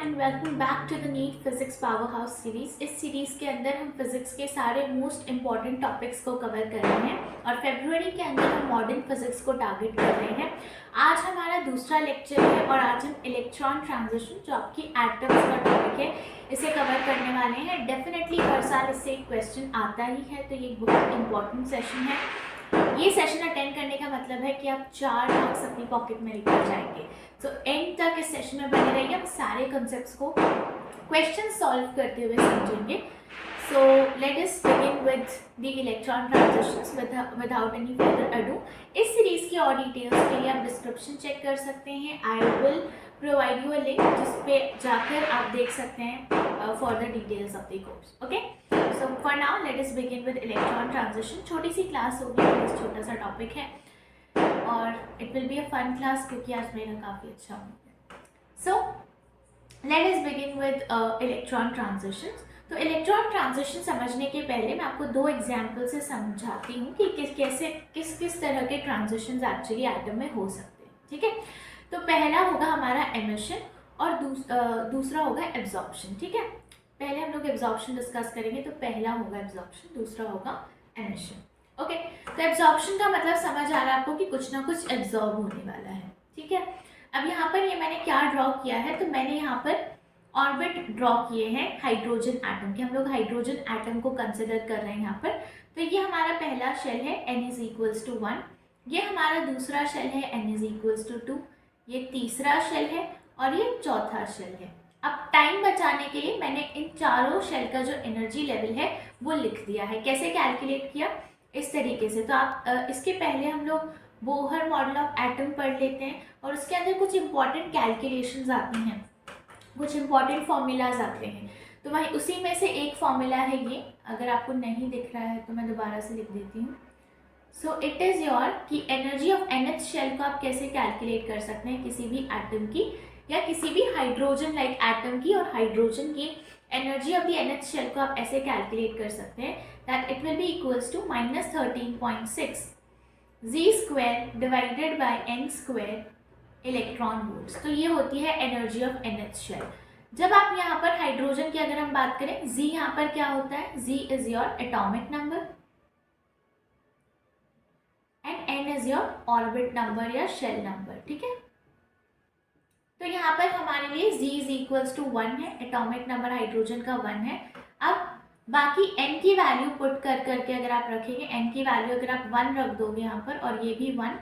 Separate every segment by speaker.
Speaker 1: And welcome back to the NEET physics power house series. इस series के अंदर हम फिजिक्स के सारे मोस्ट इंपॉर्टेंट टॉपिक्स को कवर कर रहे हैं और फरवरी के अंदर हम मॉडर्न फिजिक्स को टारगेट कर रहे हैं। आज हमारा दूसरा लेक्चर है और आज हम इलेक्ट्रॉन ट्रांजिशन जो आपकी एटम्स का टॉपिक है इसे कवर करने वाले हैं। डेफिनेटली हर साल इससे एक क्वेश्चन आता ही है, तो ये बहुत इंपॉर्टेंट सेशन है। ये सेशन अटेंड करने का मतलब है कि आप 4 मार्क्स अपनी पॉकेट में लेकर जाएंगे। तो एंड तक इस सेशन में बने रहिए, हम सारे कॉन्सेप्ट्स को क्वेश्चन सॉल्व करते हुए समझेंगे। सो let us begin with the electron transitions without any further ado. इस सीरीज की और डिटेल्स के लिए आप डिस्क्रिप्शन चेक कर सकते हैं। I will provide you a link जिस पे जाकर आप देख सकते हैं for the details of the course. Okay, so for now let us begin with electron transition. छोटी सी क्लास होगी, छोटा सा टॉपिक है और it will be a fun class क्योंकि आज मेरा काफ़ी अच्छा हो। So let us begin with electron transitions. तो इलेक्ट्रॉन ट्रांजिशन समझने के पहले मैं आपको 2 एग्जाम्पल से समझाती हूँ कि किस तरह के ट्रांजिशंस एक्चुअली एटम में हो सकते हैं। ठीक है, तो पहला होगा हमारा एमिशन और दूसरा होगा एब्जॉर्प्शन। ठीक है, पहले हम लोग एब्जॉर्प्शन डिस्कस करेंगे, तो पहला होगा एब्जॉर्प्शन, दूसरा होगा एमिशन। ओके, तो एब्जॉर्प्शन का मतलब समझ आ रहा है आपको कि कुछ ना कुछ एब्जॉर्ब होने वाला है। ठीक है, अब यहाँ पर ये मैंने क्या ड्रॉ किया है, तो मैंने यहाँ पर ऑर्बिट ड्रॉ किए हैं हाइड्रोजन एटम के। हम लोग हाइड्रोजन एटम को कंसिडर कर रहे हैं यहाँ पर। तो ये हमारा पहला शेल है n=1, ये हमारा दूसरा शेल है n=2, ये तीसरा शेल है और ये चौथा शेल है। अब टाइम बचाने के लिए मैंने इन चारों शेल का जो एनर्जी लेवल है वो लिख दिया है। कैसे कैलकुलेट किया, इस तरीके से। तो आप इसके पहले हम लोग बोहर मॉडल ऑफ एटम पढ़ लेते हैं और उसके अंदर कुछ इंपॉर्टेंट कैलकुलेशंस आती हैं, कुछ इंपॉर्टेंट फॉर्मूलाज आते हैं। तो वही उसी में से एक फॉर्मूला है ये। अगर आपको नहीं दिख रहा है तो मैं दोबारा से लिख देती हूँ। सो इट इज़ योर कि एनर्जी ऑफ nth शेल को आप कैसे कैलकुलेट कर सकते हैं किसी भी एटम की या किसी भी हाइड्रोजन लाइक एटम की, और हाइड्रोजन की energy of the nth shell को आप ऐसे कैलकुलेट कर सकते हैं that it will be equals to -13.6 z² divided by n² electron volts. तो ये होती है एनर्जी ऑफ nth शेल। जब आप यहाँ पर हाइड्रोजन की अगर हम बात करें, z यहाँ पर क्या होता है, z is your atomic number and n is your orbit number या शेल नंबर। ठीक है, तो यहाँ पर हमारे लिए z=1 है, एटॉमिक नंबर हाइड्रोजन का 1 है। अब बाकी n की वैल्यू पुट करके अगर आप रखेंगे, n की वैल्यू अगर आप 1 रख दोगे यहाँ पर और ये भी 1,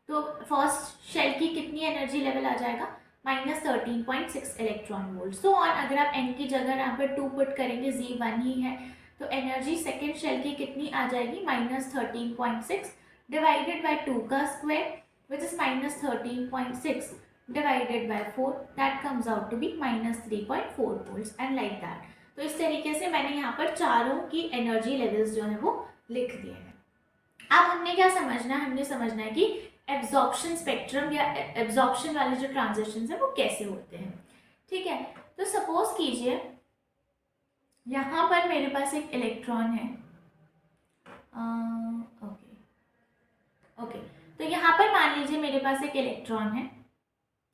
Speaker 1: तो फर्स्ट शेल की कितनी एनर्जी लेवल आ जाएगा, -13.6 इलेक्ट्रॉन वोल्ट। सो ऑन अगर आप n की जगह यहाँ पर 2 पुट करेंगे, z 1 ही है, तो एनर्जी सेकेंड शेल की कितनी आ जाएगी, -13.6 डिवाइडेड बाय 2 का square which is -13.6 divided by 4, that comes out to be -3.4 volts and like that। तो इस तरीके से मैंने यहाँ पर चारों की एनर्जी लेवल्स जो है वो लिख दिए हैं। अब हमने क्या समझना है, हमने समझना है कि एब्जॉर्प्शन स्पेक्ट्रम या एब्जॉर्प्शन वाले जो ट्रांजिशंस है वो कैसे होते हैं। ठीक है, तो सपोज कीजिए यहाँ पर मेरे पास एक इलेक्ट्रॉन है। ओके, तो यहाँ पर मान लीजिए मेरे पास एक इलेक्ट्रॉन है।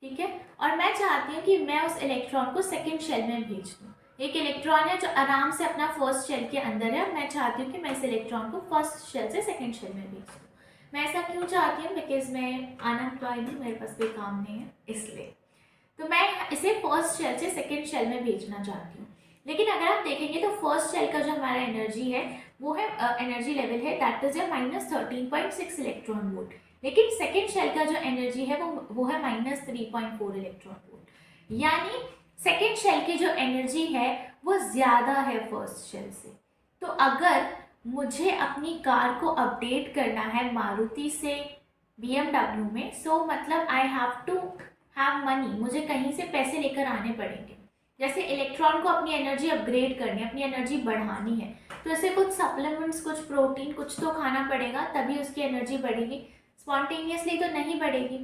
Speaker 1: ठीक है, और मैं चाहती हूँ कि मैं उस इलेक्ट्रॉन को सेकंड शेल में भेज दूँ। एक इलेक्ट्रॉन है जो आराम से अपना फर्स्ट शेल के अंदर है, मैं चाहती हूँ कि मैं इस इलेक्ट्रॉन को फर्स्ट शेल से सेकंड शेल में भेज दूँ। मैं ऐसा क्यों चाहती हूँ, बिकॉज मैं अनएम्प्लॉयड हूँ, मेरे पास कोई काम नहीं है, इसलिए तो मैं इसे फर्स्ट शेल से सेकेंड शेल में भेजना चाहती हूँ। लेकिन अगर आप देखेंगे तो फर्स्ट शेल का जो हमारा एनर्जी है वो है एनर्जी लेवल है दैट इज -13.6 इलेक्ट्रॉन वोल्ट, लेकिन सेकेंड शेल का जो एनर्जी है वो है -3.4 इलेक्ट्रॉन वोल्ट। यानी सेकेंड शेल की जो एनर्जी है वो ज़्यादा है फर्स्ट शेल से। तो अगर मुझे अपनी कार को अपडेट करना है मारुति से BMW में, सो मतलब I have to have money, मुझे कहीं से पैसे लेकर आने पड़ेंगे। जैसे इलेक्ट्रॉन को अपनी एनर्जी अपग्रेड करनी है, अपनी एनर्जी बढ़ानी है, तो ऐसे कुछ सप्लीमेंट्स, कुछ प्रोटीन, कुछ तो खाना पड़ेगा, तभी उसकी एनर्जी बढ़ेगी, स्पॉन्टेनियसली तो नहीं बढ़ेगी।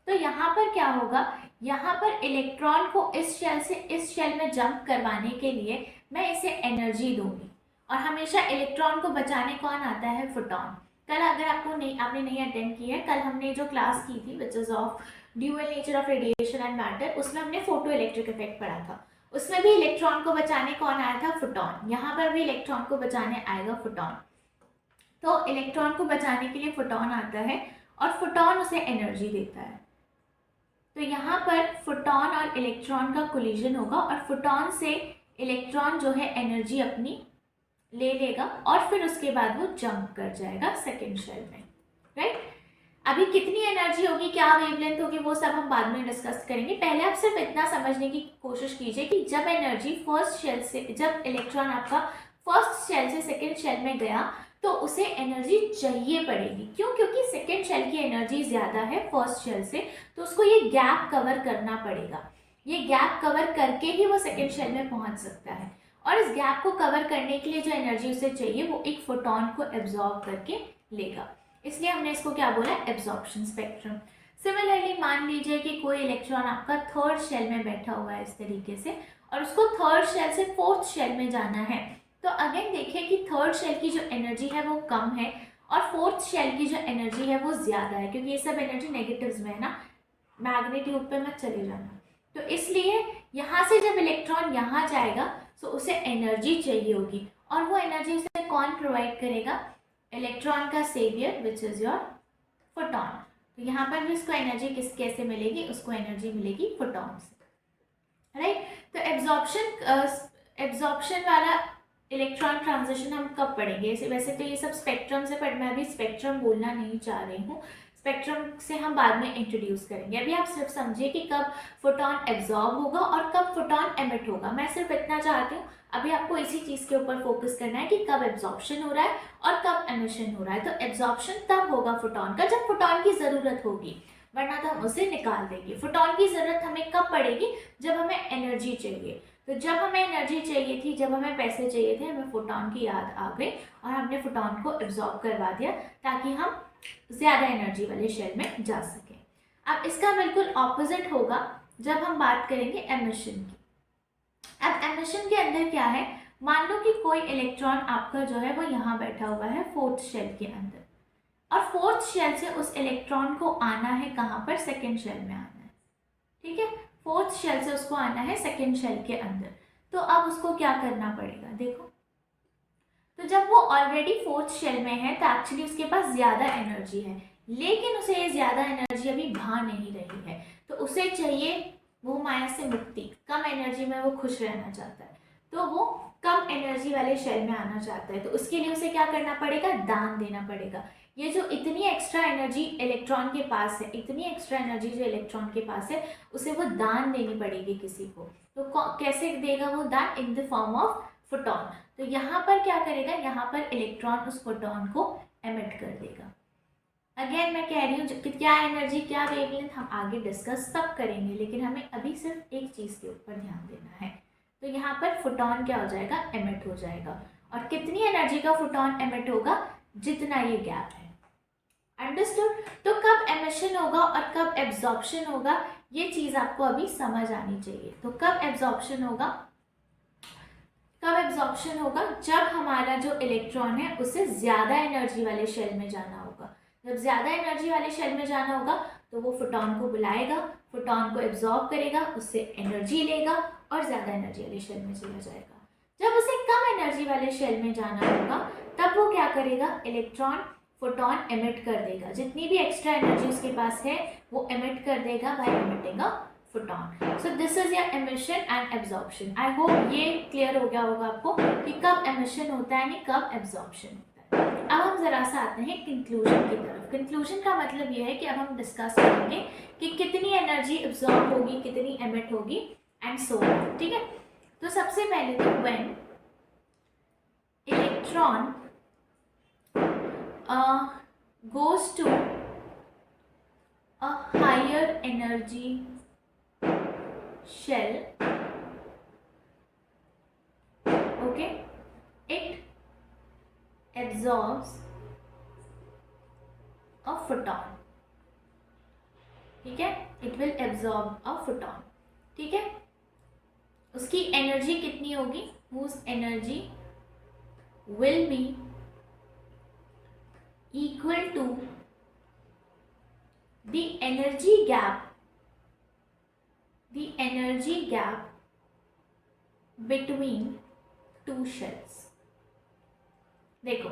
Speaker 1: तो यहाँ पर क्या होगा, यहाँ पर इलेक्ट्रॉन को इस शेल से इस शेल में जंप करवाने के लिए मैं इसे एनर्जी दूंगी, और हमेशा इलेक्ट्रॉन को बचाने कौन आता है, फोटॉन। कल अगर आपने नहीं अटेंड की है, कल हमने जो क्लास की थी which is of dual nature of radiation and matter, उसमें हमने फोटो इलेक्ट्रिक इफेक्ट पढ़ा था। उसमें भी इलेक्ट्रॉन को बचाने कौन आया था, फोटॉन। यहाँ पर भी इलेक्ट्रॉन को बचाने आएगा फोटॉन। तो इलेक्ट्रॉन को बचाने के लिए फोटॉन आता है और फोटॉन उसे एनर्जी देता है। तो यहाँ पर फोटॉन और इलेक्ट्रॉन का कोलिजन होगा और फोटॉन से इलेक्ट्रॉन जो है एनर्जी अपनी ले लेगा और फिर उसके बाद वो जंप कर जाएगा सेकेंड शेल में, राइट। अभी कितनी एनर्जी होगी, क्या वेवलेंथ होगी, वो सब हम बाद में डिस्कस करेंगे। पहले आप सिर्फ इतना समझने की कोशिश कीजिए कि जब एनर्जी फर्स्ट शेल से, जब इलेक्ट्रॉन आपका फर्स्ट शेल से सेकेंड शेल में गया तो उसे एनर्जी चाहिए पड़ेगी। क्यों? क्योंकि सेकेंड शेल की एनर्जी ज़्यादा है फर्स्ट शेल से, तो उसको ये गैप कवर करना पड़ेगा। ये गैप कवर करके ही वो सेकेंड शेल में पहुंच सकता है और इस गैप को कवर करने के लिए जो एनर्जी उसे चाहिए वो एक फोटॉन को एब्जॉर्ब करके लेगा। इसलिए हमने इसको क्या बोला, एब्जॉर्प्शन स्पेक्ट्रम। सिमिलरली मान लीजिए कि कोई इलेक्ट्रॉन आपका थर्ड शेल में बैठा हुआ है इस तरीके से और उसको थर्ड शेल से फोर्थ शेल में जाना है। तो अगेन देखिए कि थर्ड शेल की जो एनर्जी है वो कम है और फोर्थ शेल की जो एनर्जी है वो ज़्यादा है, क्योंकि ये सब एनर्जी नेगेटिव्स में है ना, मैग्नीट्यूड पे मत चले जाना। तो इसलिए यहाँ से जब इलेक्ट्रॉन यहाँ जाएगा तो उसे एनर्जी चाहिए होगी और वो एनर्जी उसे कौन प्रोवाइड करेगा, इलेक्ट्रॉन का saviour which is your photon. तो यहाँ पर भी उसको एनर्जी कैसे मिलेगी, उसको एनर्जी मिलेगी फोटॉन से, राइट। तो एब्जॉर्प्शन वाला इलेक्ट्रॉन ट्रांजिशन हम कब पढ़ेंगे, वैसे तो ये सब स्पेक्ट्रम से मैं अभी स्पेक्ट्रम बोलना नहीं चाह रही हूँ, स्पेक्ट्रम से हम बाद में इंट्रोड्यूस करेंगे। अभी आप सिर्फ समझिए कि कब फोटॉन एब्जॉर्ब होगा और कब फोटॉन एमिट होगा। मैं सिर्फ इतना चाहती हूँ, अभी आपको इसी चीज़ के ऊपर फोकस करना है कि कब एब्जॉर्प्शन हो रहा है और कब एमिशन हो रहा है। तो एब्जॉर्प्शन तब होगा फोटॉन का जब फोटॉन की ज़रूरत होगी, वरना तो हम उसे निकाल देंगे। फोटॉन की ज़रूरत हमें कब पड़ेगी, जब हमें एनर्जी चाहिए। तो जब हमें एनर्जी चाहिए थी, जब हमें पैसे चाहिए थे, हमें फोटॉन की याद आ गई और हमने फोटॉन को एब्जॉर्ब करवा दिया ताकि हम ज़्यादा एनर्जी वाले शेल में जा सकें। अब इसका बिल्कुल ऑपोजिट होगा जब हम बात करेंगे एमिशन की। अब एमिशन के अंदर क्या है, मान लो कि कोई इलेक्ट्रॉन आपका जो है वो यहाँ बैठा हुआ है फोर्थ शेल के अंदर और फोर्थ शेल से उस इलेक्ट्रॉन को आना है कहाँ पर, सेकेंड शेल में आना है, ठीक है। फोर्थ शेल से उसको आना है सेकेंड शेल के अंदर। तो अब उसको क्या करना पड़ेगा, देखो। तो जब वो ऑलरेडी फोर्थ शेल में है तो एक्चुअली उसके पास ज़्यादा एनर्जी है, लेकिन उसे ये ज़्यादा एनर्जी अभी भा नहीं रही है। तो उसे चाहिए वो माया से मुक्ति, कम एनर्जी में वो खुश रहना चाहता है, तो वो कम एनर्जी वाले शेल में आना चाहता है। तो उसके लिए उसे क्या करना पड़ेगा, दान देना पड़ेगा। ये जो इतनी एक्स्ट्रा एनर्जी इलेक्ट्रॉन के पास है, इतनी एक्स्ट्रा एनर्जी जो इलेक्ट्रॉन के पास है, उसे वो दान देनी पड़ेगी किसी को। तो कैसे देगा वो दान, in the form of photon. तो यहाँ पर क्या करेगा, यहाँ पर इलेक्ट्रॉन उस फोटॉन को एमिट कर देगा। अगेन मैं कह रही हूँ कि क्या एनर्जी, क्या वेवलेंथ हम आगे डिस्कस तब करेंगे, लेकिन हमें अभी सिर्फ एक चीज़ के ऊपर ध्यान देना है। तो यहाँ पर फोटॉन क्या हो जाएगा, एमिट हो जाएगा। और कितनी एनर्जी का फोटॉन एमिट होगा, जितना ये गैप है। अंडरस्टूड। तो कब एमिशन होगा और कब एब्जॉर्प्शन होगा, ये चीज़ आपको अभी समझ आनी चाहिए। तो कब एब्जॉर्प्शन होगा, कब एब्जॉर्प्शन होगा, जब हमारा जो इलेक्ट्रॉन है उसे ज़्यादा एनर्जी वाले शेल में जाना होगा। जब ज़्यादा एनर्जी वाले शेल में जाना होगा तो वो फोटॉन को बुलाएगा, फोटॉन को एब्जॉर्ब करेगा, उससे एनर्जी लेगा और ज़्यादा एनर्जी वाले शेल में चला जाएगा। जब उसे कम एनर्जी वाले शेल में जाना होगा तब वो क्या करेगा, इलेक्ट्रॉन फोटॉन एमिट कर देगा, जितनी भी एक्स्ट्रा एनर्जी उसके पास है वो एमिट कर देगा by emitting a photon. So this is your emission and absorption. I hope ये क्लियर हो गया होगा आपको कि कब एमिशन होता है यानी कब एब्जॉर्प्शन होता है। अब हम जरा सा आते हैं कंक्लूजन की तरफ। कंक्लूजन का मतलब ये है कि अब हम डिस्कस करेंगे कि कितनी एनर्जी एब्जॉर्ब होगी, कितनी एमिट होगी एंड सो ऑन, ठीक है। तो सबसे पहले तो when electron goes to a higher energy shell, okay, it absorbs a photon, ठीक है, it will absorb a photon, ठीक है। उसकी एनर्जी कितनी होगी, whose energy will be equal to the energy gap between two shells. देखो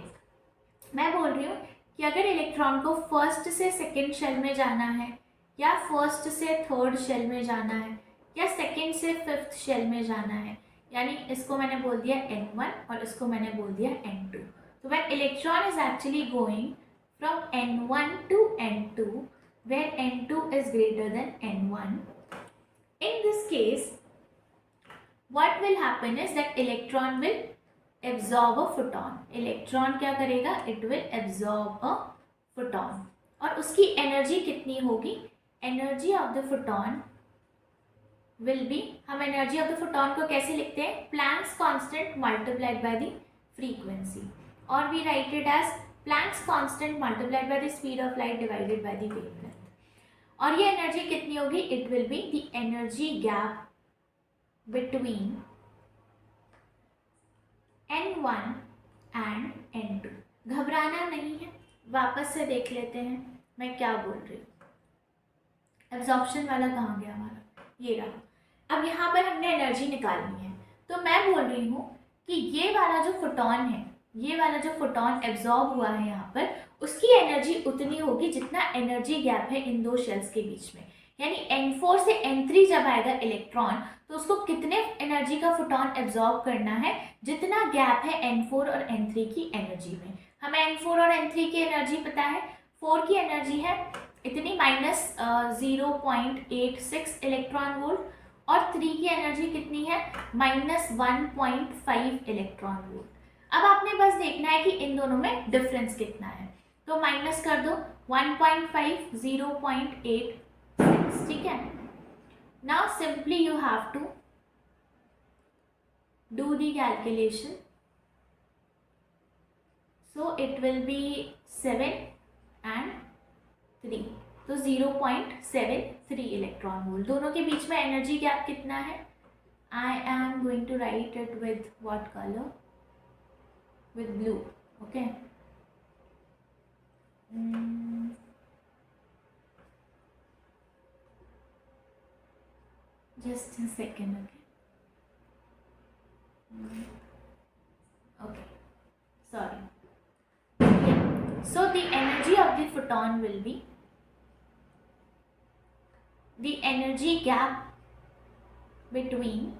Speaker 1: मैं बोल रही हूँ कि अगर इलेक्ट्रॉन को फर्स्ट से सेकेंड शेल में जाना है, या फर्स्ट से थर्ड शेल में जाना है, या सेकेंड से फिफ्थ शेल में जाना है, यानी इसको मैंने बोल दिया N1 और इसको मैंने बोल दिया N2. तो when electron is actually going from N1 to N2, where N2 is greater than N1, in this case what will happen is that electron will absorb a photon. Electron क्या करेगा? It will absorb a photon. और उसकी energy कितनी होगी? Energy of the photon will be, हम energy of the photon को कैसे लिखते हैं? Planck's constant multiplied by the frequency, और we write it as Planck's constant multiplied by the speed of light divided by the wavelength. और ये energy कितनी होगी? It will be the energy gap between N1 and N2. घबराना नहीं है, वापस से देख लेते हैं मैं क्या बोल रही हूँ. एब्जॉर्प्शन वाला कहाँ गया हमारा? ये रहा. अब यहाँ पर हमने एनर्जी निकालनी है, तो मैं बोल रही हूँ कि ये वाला जो फोटोन है, ये वाला जो फोटोन एब्जॉर्ब हुआ है यहाँ पर, उसकी एनर्जी उतनी होगी जितना एनर्जी गैप है इन दो शेल्स के बीच में. यानी N4 से N3 जब आएगा इलेक्ट्रॉन, तो उसको कितने एनर्जी का फोटोन एब्जॉर्ब करना है? जितना गैप है N4 और N3 की एनर्जी में. हमें N4 और N3 की एनर्जी पता है. 4 की एनर्जी है इतनी -0.86 इलेक्ट्रॉन वोल्ट, और 3 की एनर्जी कितनी है? -1.5 इलेक्ट्रॉन वोल्ट. अब आपने बस देखना है कि इन दोनों में डिफरेंस कितना है, तो माइनस कर दो. 1.5 0.8, ठीक है. Now simply you have to do the calculation. So it will be 7 and 3. तो 0.73 इलेक्ट्रॉन वोल्ट. दोनों के बीच में एनर्जी गैप कितना है? I am going to write it with what color? With blue. Okay. Just a second, okay. Sorry. Yeah. So the energy of the photon will be the energy gap between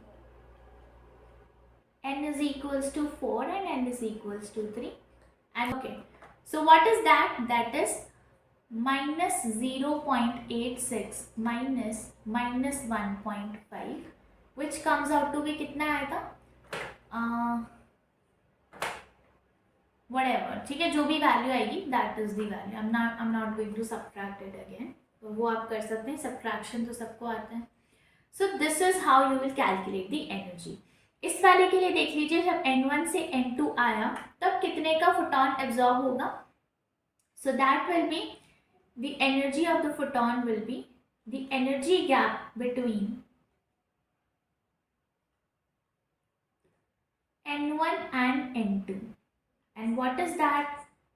Speaker 1: n is equals to 4 and n is equals to 3. And okay, so what is that? That is -0.86 minus -1.5, which comes out to be कितना आएगा? whatever, ठीक है, जो भी value आएगी that is the value. I'm not going to subtract it again. तो वो आप कर सकते हैं, सब्ट्रैक्शन तो सबको आता है. So this is how you will calculate the energy. इस वाले के लिए देख लीजिए, जब N1 से N2 आया तब कितने का फोटोन एब्जॉर्ब होगा? So that will be the energy of the photon will be the energy gap between N1 and N2. And what is that?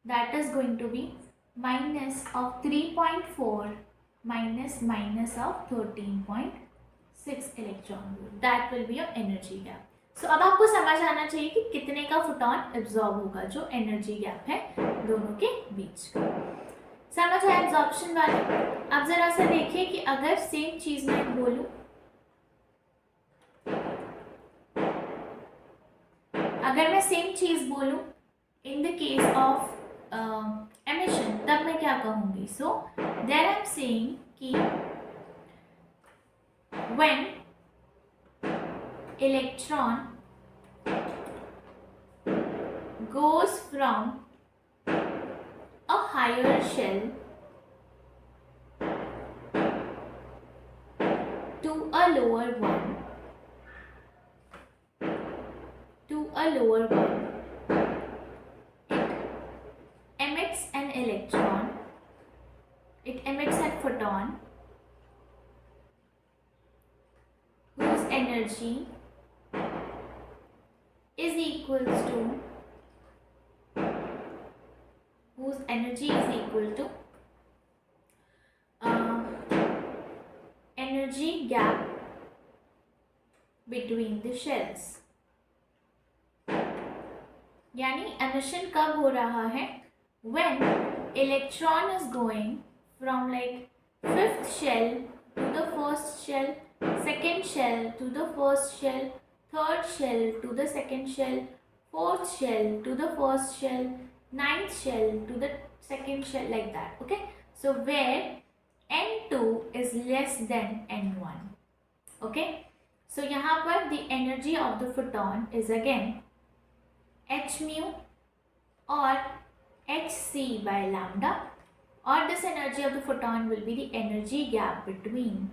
Speaker 1: That is going to be minus of 3.4 minus of 13.6 electron volt. That will be your energy gap. So अब आपको समझ आना चाहिए कि कितने का photon absorb होगा, जो एनर्जी गैप है दोनों के बीच का. समझ आया एब्जॉर्प्शन वाले? अब जरा सा देखिए कि अगर सेम चीज मैं बोलूं, अगर मैं सेम चीज बोलूं in the case of emission, तब मैं क्या कहूंगी? So there I am saying कि when electron goes from a higher shell to a lower one, it emits an electron, it emits a photon whose energy is equal to energy gap between the shells. यानी emission कब हो रहा है, when electron is going from like fifth shell to the first shell, second shell to the first shell, third shell to the second shell, fourth shell to the first shell, ninth shell to the second shell, like that. Okay, so where n2 is less than n1. Okay, so यहाँ पर the energy of the photon is again h mu or hc by lambda, or this energy of the photon will be the energy gap between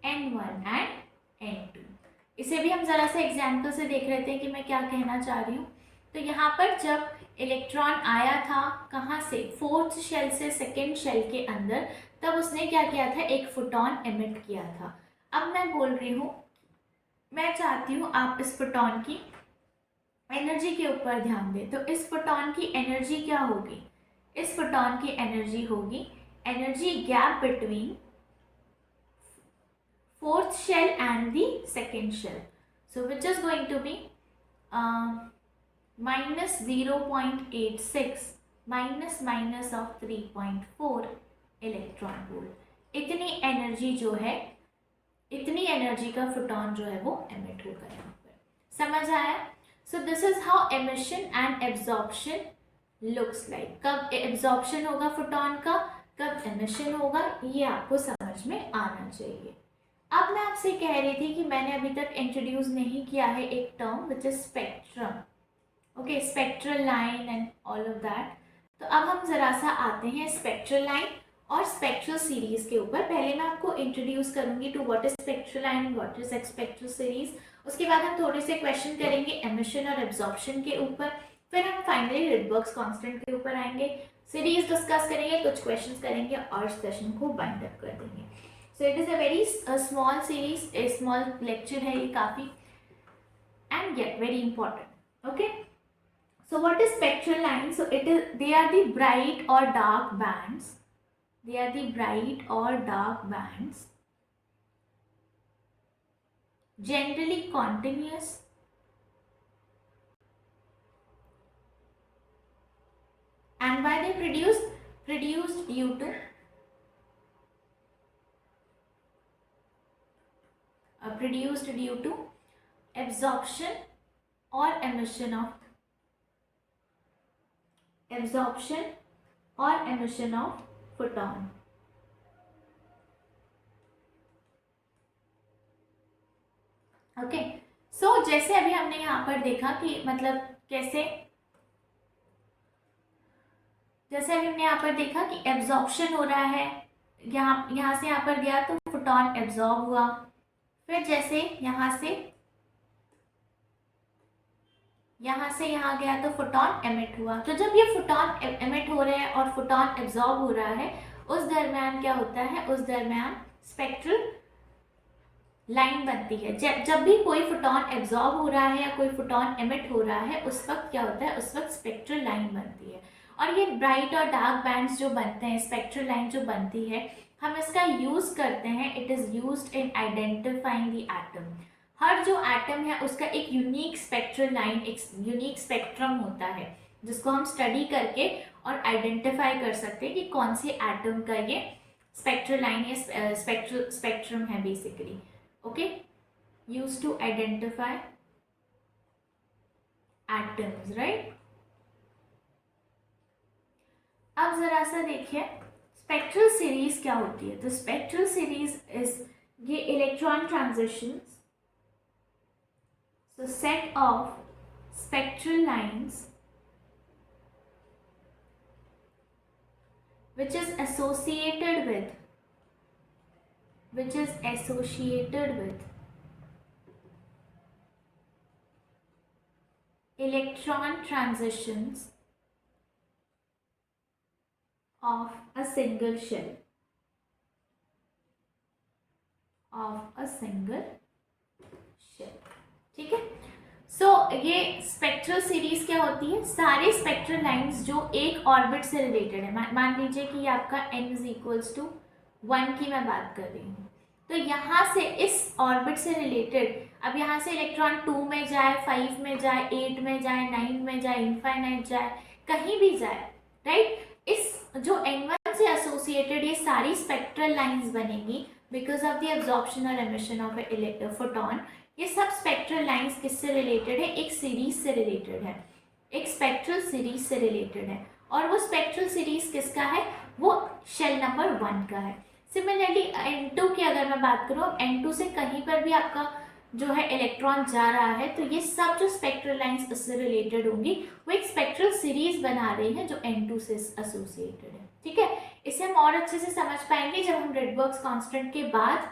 Speaker 1: n1 and n2. इसे भी हम ज़रा सा example से देख रहे थे कि मैं क्या कहना चाह रही हूँ. तो यहाँ पर जब इलेक्ट्रॉन आया था कहाँ से, फोर्थ शेल से सेकेंड शेल के अंदर, तब उसने क्या किया था, एक फोटॉन एमिट किया था. अब मैं बोल रही हूँ, मैं चाहती हूँ आप इस फोटॉन की एनर्जी के ऊपर ध्यान दें. तो इस फोटॉन की एनर्जी क्या होगी, इस फोटॉन की एनर्जी होगी energy gap between fourth shell and the second shell, so which is going to be minus 0.86 minus minus of 3.4 electron volt. इतनी एनर्जी जो है, इतनी एनर्जी का फोटॉन जो है वो एमिट होगा यहाँ पर. समझ आया? सो this is how emission and absorption looks like. कब एब्जॉर्प्शन होगा फोटॉन का, कब एमिशन होगा, ये आपको समझ में आना चाहिए. अब मैं आपसे कह रही थी कि मैंने अभी तक इंट्रोड्यूस नहीं किया है एक term which is spectrum. Okay, spectral line and all of that. तो अब हम ज़रा सा आते हैं स्पेक्ट्रल लाइन और स्पेक्ट्रल सीरीज के ऊपर. पहले मैं आपको इंट्रोड्यूस करूंगी to what is spectral line and what is spectral series. उसके बाद हम थोड़े से क्वेश्चन करेंगे एमिशन और एब्जॉर्प्शन के ऊपर. फिर हम फाइनली रिडबर्ग्स कांस्टेंट के ऊपर आएंगे, सीरीज डिस्कस करेंगे, कुछ क्वेश्चन करेंगे और सेशन को वाइंड अप कर देंगे. So it is a very small series, a small lecture है ये काफ़ी, and yet very important. Okay. So what is spectral line? So it is, they are the bright or dark bands. They are the bright or dark bands, generally continuous and why they produced due to absorption or emission of photon. Okay, so जैसे अभी हमने यहाँ पर देखा कि मतलब कैसे, जैसे अभी हमने यहाँ पर देखा कि एब्जॉर्प्शन हो रहा है, यहाँ से यहाँ पर गया तो फोटॉन एब्जॉर्ब हुआ, फिर जैसे यहाँ से यहाँ गया तो फोटॉन एमिट हुआ. तो जब ये फोटॉन एमिट हो रहे हैं और फोटॉन एब्जॉर्ब हो रहा है, उस दरम्यान क्या होता है, उस दरम्यान स्पेक्ट्रल लाइन बनती है. जब भी कोई फोटॉन एब्जॉर्ब हो रहा है या कोई फोटॉन एमिट हो रहा है, उस वक्त क्या होता है, उस वक्त स्पेक्ट्रल लाइन बनती है. और ये ब्राइट और डार्क बैंड्स जो बनते हैं, स्पेक्ट्रल लाइन जो बनती है, हम इसका यूज़ करते हैं. It is used in identifying the atom. हर जो एटम है उसका एक यूनिक स्पेक्ट्रल लाइन, एक यूनिक स्पेक्ट्रम होता है, जिसको हम स्टडी करके और आइडेंटिफाई कर सकते हैं कि कौन से एटम का ये स्पेक्ट्रल लाइन या स्पेक्ट्रम है basically. Okay, used to identify atoms, right. अब जरा सा देखिए स्पेक्ट्रल सीरीज क्या होती है. तो स्पेक्ट्रल सीरीज इज ये electron transitions, so set of spectral lines which is associated with electron transitions of a single shell, ठीक है. सो ये स्पेक्ट्रल सीरीज क्या होती है, सारे स्पेक्ट्रल लाइंस जो एक ऑर्बिट से रिलेटेड है. मान लीजिए कि ये आपका n इज इक्वल्स टू 1 की मैं बात कर रही हूँ. तो यहाँ से इस ऑर्बिट से रिलेटेड अब यहाँ से इलेक्ट्रॉन 2 में जाए, 5 में जाए, 8 में जाए, 9 में जाए, इनफाइनाइट जाए, कहीं भी जाए, राइट। इस जो N1 से एसोसिएटेड ये सारी स्पेक्ट्रल लाइंस बनेगी बिकॉज ऑफ द एब्जॉर्प्शन और एमिशन ऑफ ए फोटोन। ये सब स्पेक्ट्रल लाइंस किससे रिलेटेड है? एक सीरीज से रिलेटेड है, एक स्पेक्ट्रल सीरीज से रिलेटेड है। और वो स्पेक्ट्रल सीरीज किसका है? वो शेल नंबर 1 का है। सिमिलरली N2 की अगर मैं बात करूँ, N2 से कहीं पर भी आपका जो है इलेक्ट्रॉन जा रहा है, तो ये सब जो स्पेक्ट्रल लाइंस इससे रिलेटेड होंगी वो एक स्पेक्ट्रल सीरीज बना रही है जो N2 से एसोसिएटेड है। ठीक है, इसे हम और अच्छे से समझ पाएंगे जब हम रेडबर्ग्स कांस्टेंट के बाद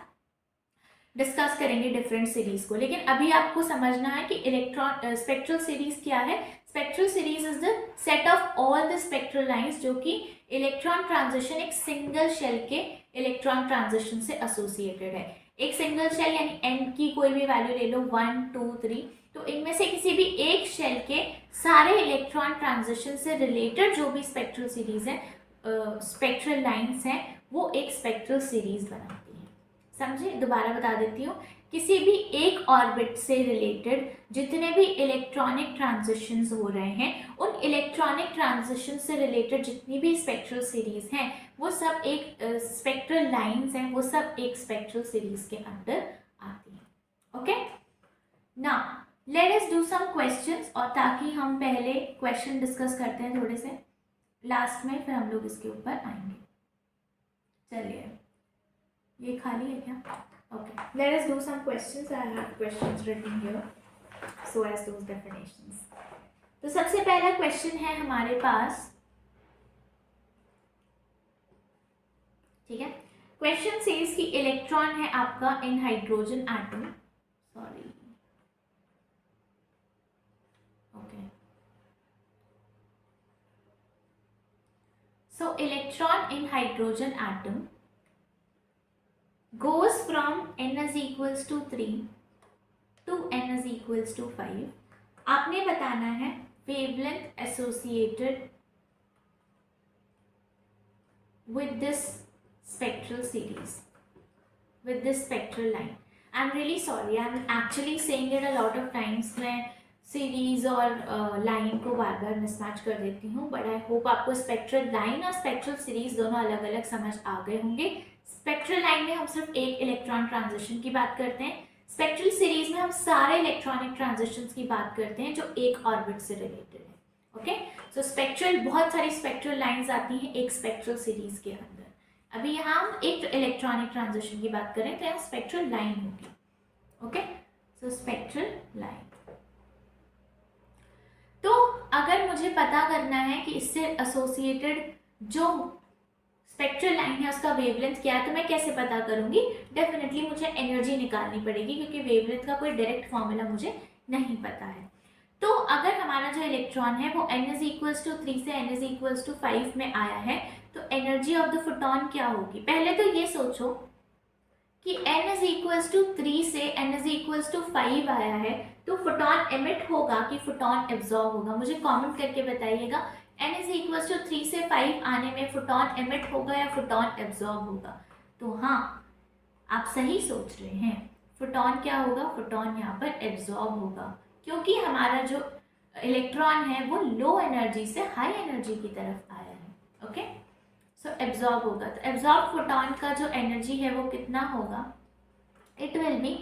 Speaker 1: डिस्कस करेंगे डिफरेंट सीरीज को। लेकिन अभी आपको समझना है कि इलेक्ट्रॉन स्पेक्ट्रल सीरीज क्या है। Spectral series is the set of all the spectral lines जो कि इलेक्ट्रॉन ट्रांजिशन एक सिंगल शेल के इलेक्ट्रॉन ट्रांजिशन से एसोसिएटेड है। एक सिंगल शेल यानी n की कोई भी वैल्यू ले लो, 1 2 3, तो इनमें से किसी भी एक शेल के सारे इलेक्ट्रॉन ट्रांजिशन से रिलेटेड जो भी स्पेक्ट्रल सीरीज है, स्पेक्ट्रल लाइंस हैं, वो एक स्पेक्ट्रल सीरीज बनाती है। समझे? दोबारा बता देती हूँ, किसी भी एक ऑर्बिट से रिलेटेड जितने भी इलेक्ट्रॉनिक ट्रांजिशंस हो रहे हैं, उन इलेक्ट्रॉनिक ट्रांजिशन से रिलेटेड जितनी भी स्पेक्ट्रल सीरीज हैं, वो सब एक स्पेक्ट्रल लाइंस हैं, वो सब एक स्पेक्ट्रल सीरीज के अंदर आती हैं। Okay, now let us do some questions, और ताकि हम पहले क्वेश्चन डिस्कस करते हैं थोड़े से, लास्ट में फिर हम लोग इसके ऊपर आएंगे। चलिए, ये खाली है क्या? Okay, let us do some questions. I have questions written here so as those definitions. तो सबसे पहला क्वेश्चन है हमारे पास, ठीक है। क्वेश्चन सेज कि इलेक्ट्रॉन है आपका in hydrogen atom, sorry, okay, so electron in hydrogen atom goes from n is equals to 3 to n is equals to 5. आपने बताना है wavelength associated with this spectral series, with this spectral line. I'm really sorry, I'm actually saying it a lot of times. मैं series और line को बार बार mismatch कर देती हूँ, but I hope आपको स्पेक्ट्रल लाइन और स्पेक्ट्रल सीरीज दोनों अलग अलग समझ आ गए होंगे। स्पेक्ट्रल लाइन में हम सिर्फ एक इलेक्ट्रॉन ट्रांजिशन की बात करते हैं, स्पेक्ट्रल सीरीज में हम सारे इलेक्ट्रॉनिक ट्रांजिशंस की बात करते हैं जो एक ऑर्बिट से रिलेटेड है। ओके, सो स्पेक्ट्रल, बहुत सारी स्पेक्ट्रल लाइंस आती हैं एक स्पेक्ट्रल सीरीज के अंदर। अभी यहाँ हम एक इलेक्ट्रॉनिक ट्रांजिशन की बात करें तो यहाँ स्पेक्ट्रल लाइन होगी। ओके, सो स्पेक्ट्रल लाइन। तो अगर मुझे पता करना है कि इससे एसोसिएटेड जो स्पेक्ट्रल लाइन है उसका वेवलेंथ क्या है, तो मैं कैसे पता करूंगी? डेफिनेटली मुझे एनर्जी निकालनी पड़ेगी, क्योंकि वेवलेंथ का कोई डायरेक्ट फॉर्मूला मुझे नहीं पता है। तो अगर हमारा जो इलेक्ट्रॉन है वो n is equals to 3 से n is equals to 5 में आया है, तो एनर्जी ऑफ द फोटोन क्या होगी? पहले तो ये सोचो कि n is equals to 3 से n is equals to 5 आया है, तो फोटोन एमिट होगा कि फोटोन एब्जॉर्ब होगा? मुझे कमेंट करके बताइएगा, n is equals to 3 से 5 आने में फोटोन एमिट होगा या फोटोन एब्जॉर्ब होगा? तो हाँ, आप सही सोच रहे हैं, फोटोन क्या होगा? फोटोन यहाँ पर एब्जॉर्ब होगा, क्योंकि हमारा जो इलेक्ट्रॉन है वो लो एनर्जी से हाई एनर्जी की तरफ आया है। ओके, सो एब्जॉर्ब होगा, तो एब्जॉर्ब फोटोन का जो एनर्जी है वो कितना होगा? It will be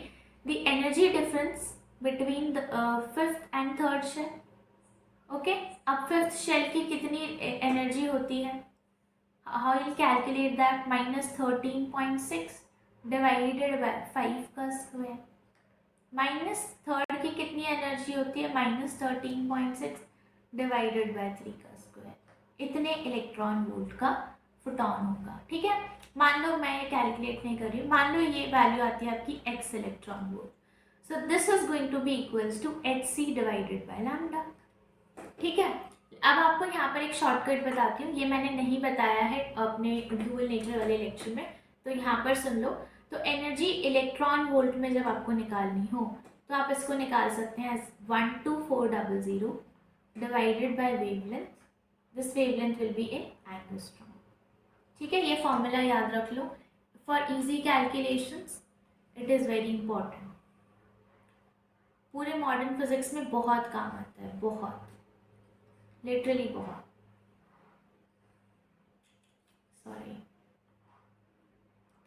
Speaker 1: the energy difference between the 5th and 3rd shell. Okay, अब 5th शेल की कितनी एनर्जी होती है? How will calculate that? -13.6 divided by 5 का स्क्वायर। -3rd की कितनी एनर्जी होती है? -13.6 डिवाइडेड बाय 3 का स्क्वायर। इतने इलेक्ट्रॉन वोल्ट का फोटोन होगा। ठीक है, मान लो मैं ये कैलकुलेट नहीं कर रही हूँ, मान लो ये वैल्यू आती है आपकी x electron volt, so this is going to be equals to hc divided by lambda. ठीक है, अब आपको यहाँ पर एक शॉर्टकट बताती हूँ, ये मैंने नहीं बताया है अपने ड्यूअल नेचर वाले लेक्चर में, तो यहाँ पर सुन लो। तो एनर्जी इलेक्ट्रॉन वोल्ट में जब आपको निकालनी हो तो आप इसको निकाल सकते हैं 12400 divided by wavelength, this wavelength will be a angstrom. ठीक है, ये फॉर्मूला याद रख लो for easy calculations, it is very important. पूरे मॉडर्न फिजिक्स में बहुत काम आता है, बहुत, लिटरली बहुत। सॉरी।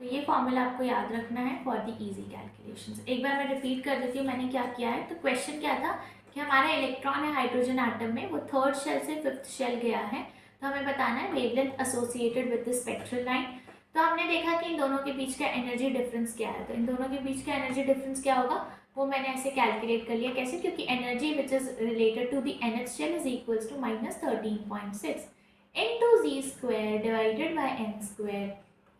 Speaker 1: तो ये फॉर्मूला आपको याद रखना है फॉर द इजी कैलकुलेशंस। एक बार मैं रिपीट कर देती हूँ मैंने क्या किया है। तो क्वेश्चन क्या था कि हमारा इलेक्ट्रॉन है हाइड्रोजन एटम में, वो थर्ड शेल से फिफ्थ शेल गया है, तो हमें बताना है wavelength associated with the spectral line. तो हमने देखा कि इन दोनों के बीच का एनर्जी डिफरेंस क्या है। तो इन दोनों के बीच का एनर्जी डिफरेंस क्या होगा वो मैंने ऐसे कैलकुलेट कर लिया। कैसे? क्योंकि energy which is related to the nth shell is equals to -13.6 into z square divided by n square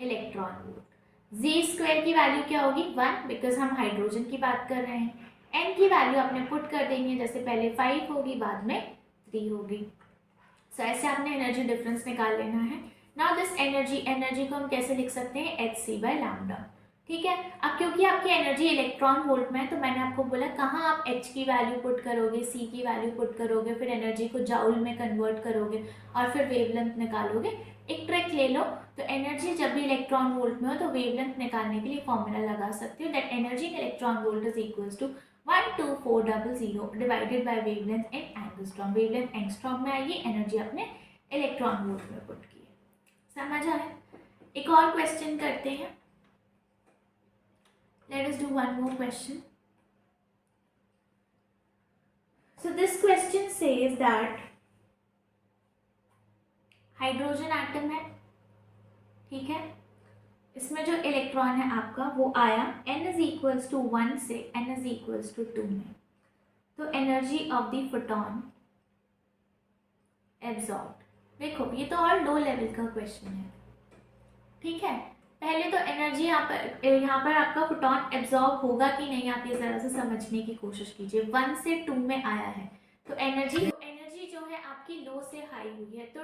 Speaker 1: electron volt. Z square की वैल्यू क्या होगी 1, बिकॉज हम हाइड्रोजन की बात कर रहे हैं। एन की वैल्यू आपने पुट कर देंगे, जैसे पहले 5 होगी बाद में 3 होगी। सो ऐसे आपने एनर्जी डिफरेंस निकाल लेना है। नाउ दिस एनर्जी को हम कैसे लिख सकते हैं एच सी बाय लैम्डा। ठीक है। अब क्योंकि आपकी एनर्जी इलेक्ट्रॉन वोल्ट में है तो मैंने आपको बोला कहाँ आप एच की वैल्यू पुट करोगे, सी की वैल्यू पुट करोगे, फिर एनर्जी को जाउल में कन्वर्ट करोगे और फिर वेवलेंथ निकालोगे। एक ट्रिक ले लो। तो एनर्जी जब भी इलेक्ट्रॉन वोल्ट में हो तो वेवलेंथ निकालने के लिए फॉर्मूला लगा सकते हो that energy in electron volt is equals to 12400 divided by wavelength in angstrom. Wavelength angstrom में आएगी, एनर्जी अपने इलेक्ट्रॉन वोल्ट में पुट की है। समझ आए? एक और क्वेश्चन करते हैं। Let us do one more question. So this question says that hydrogen atom है, ठीक है, इसमें जो इलेक्ट्रॉन है आपका वो आया n इज इक्वल्स टू 1 से n इज इक्वल्स टू 2 में। तो energy of the photon absorbed. देखो ये तो और लो लेवल का क्वेश्चन है, ठीक है। पहले तो एनर्जी यहाँ पर आपका फोटोन एब्जॉर्ब होगा कि नहीं आप ये ज़रा से समझने की कोशिश कीजिए। 1 से 2 में आया है तो एनर्जी जो है आपकी लो से हाई हुई है। तो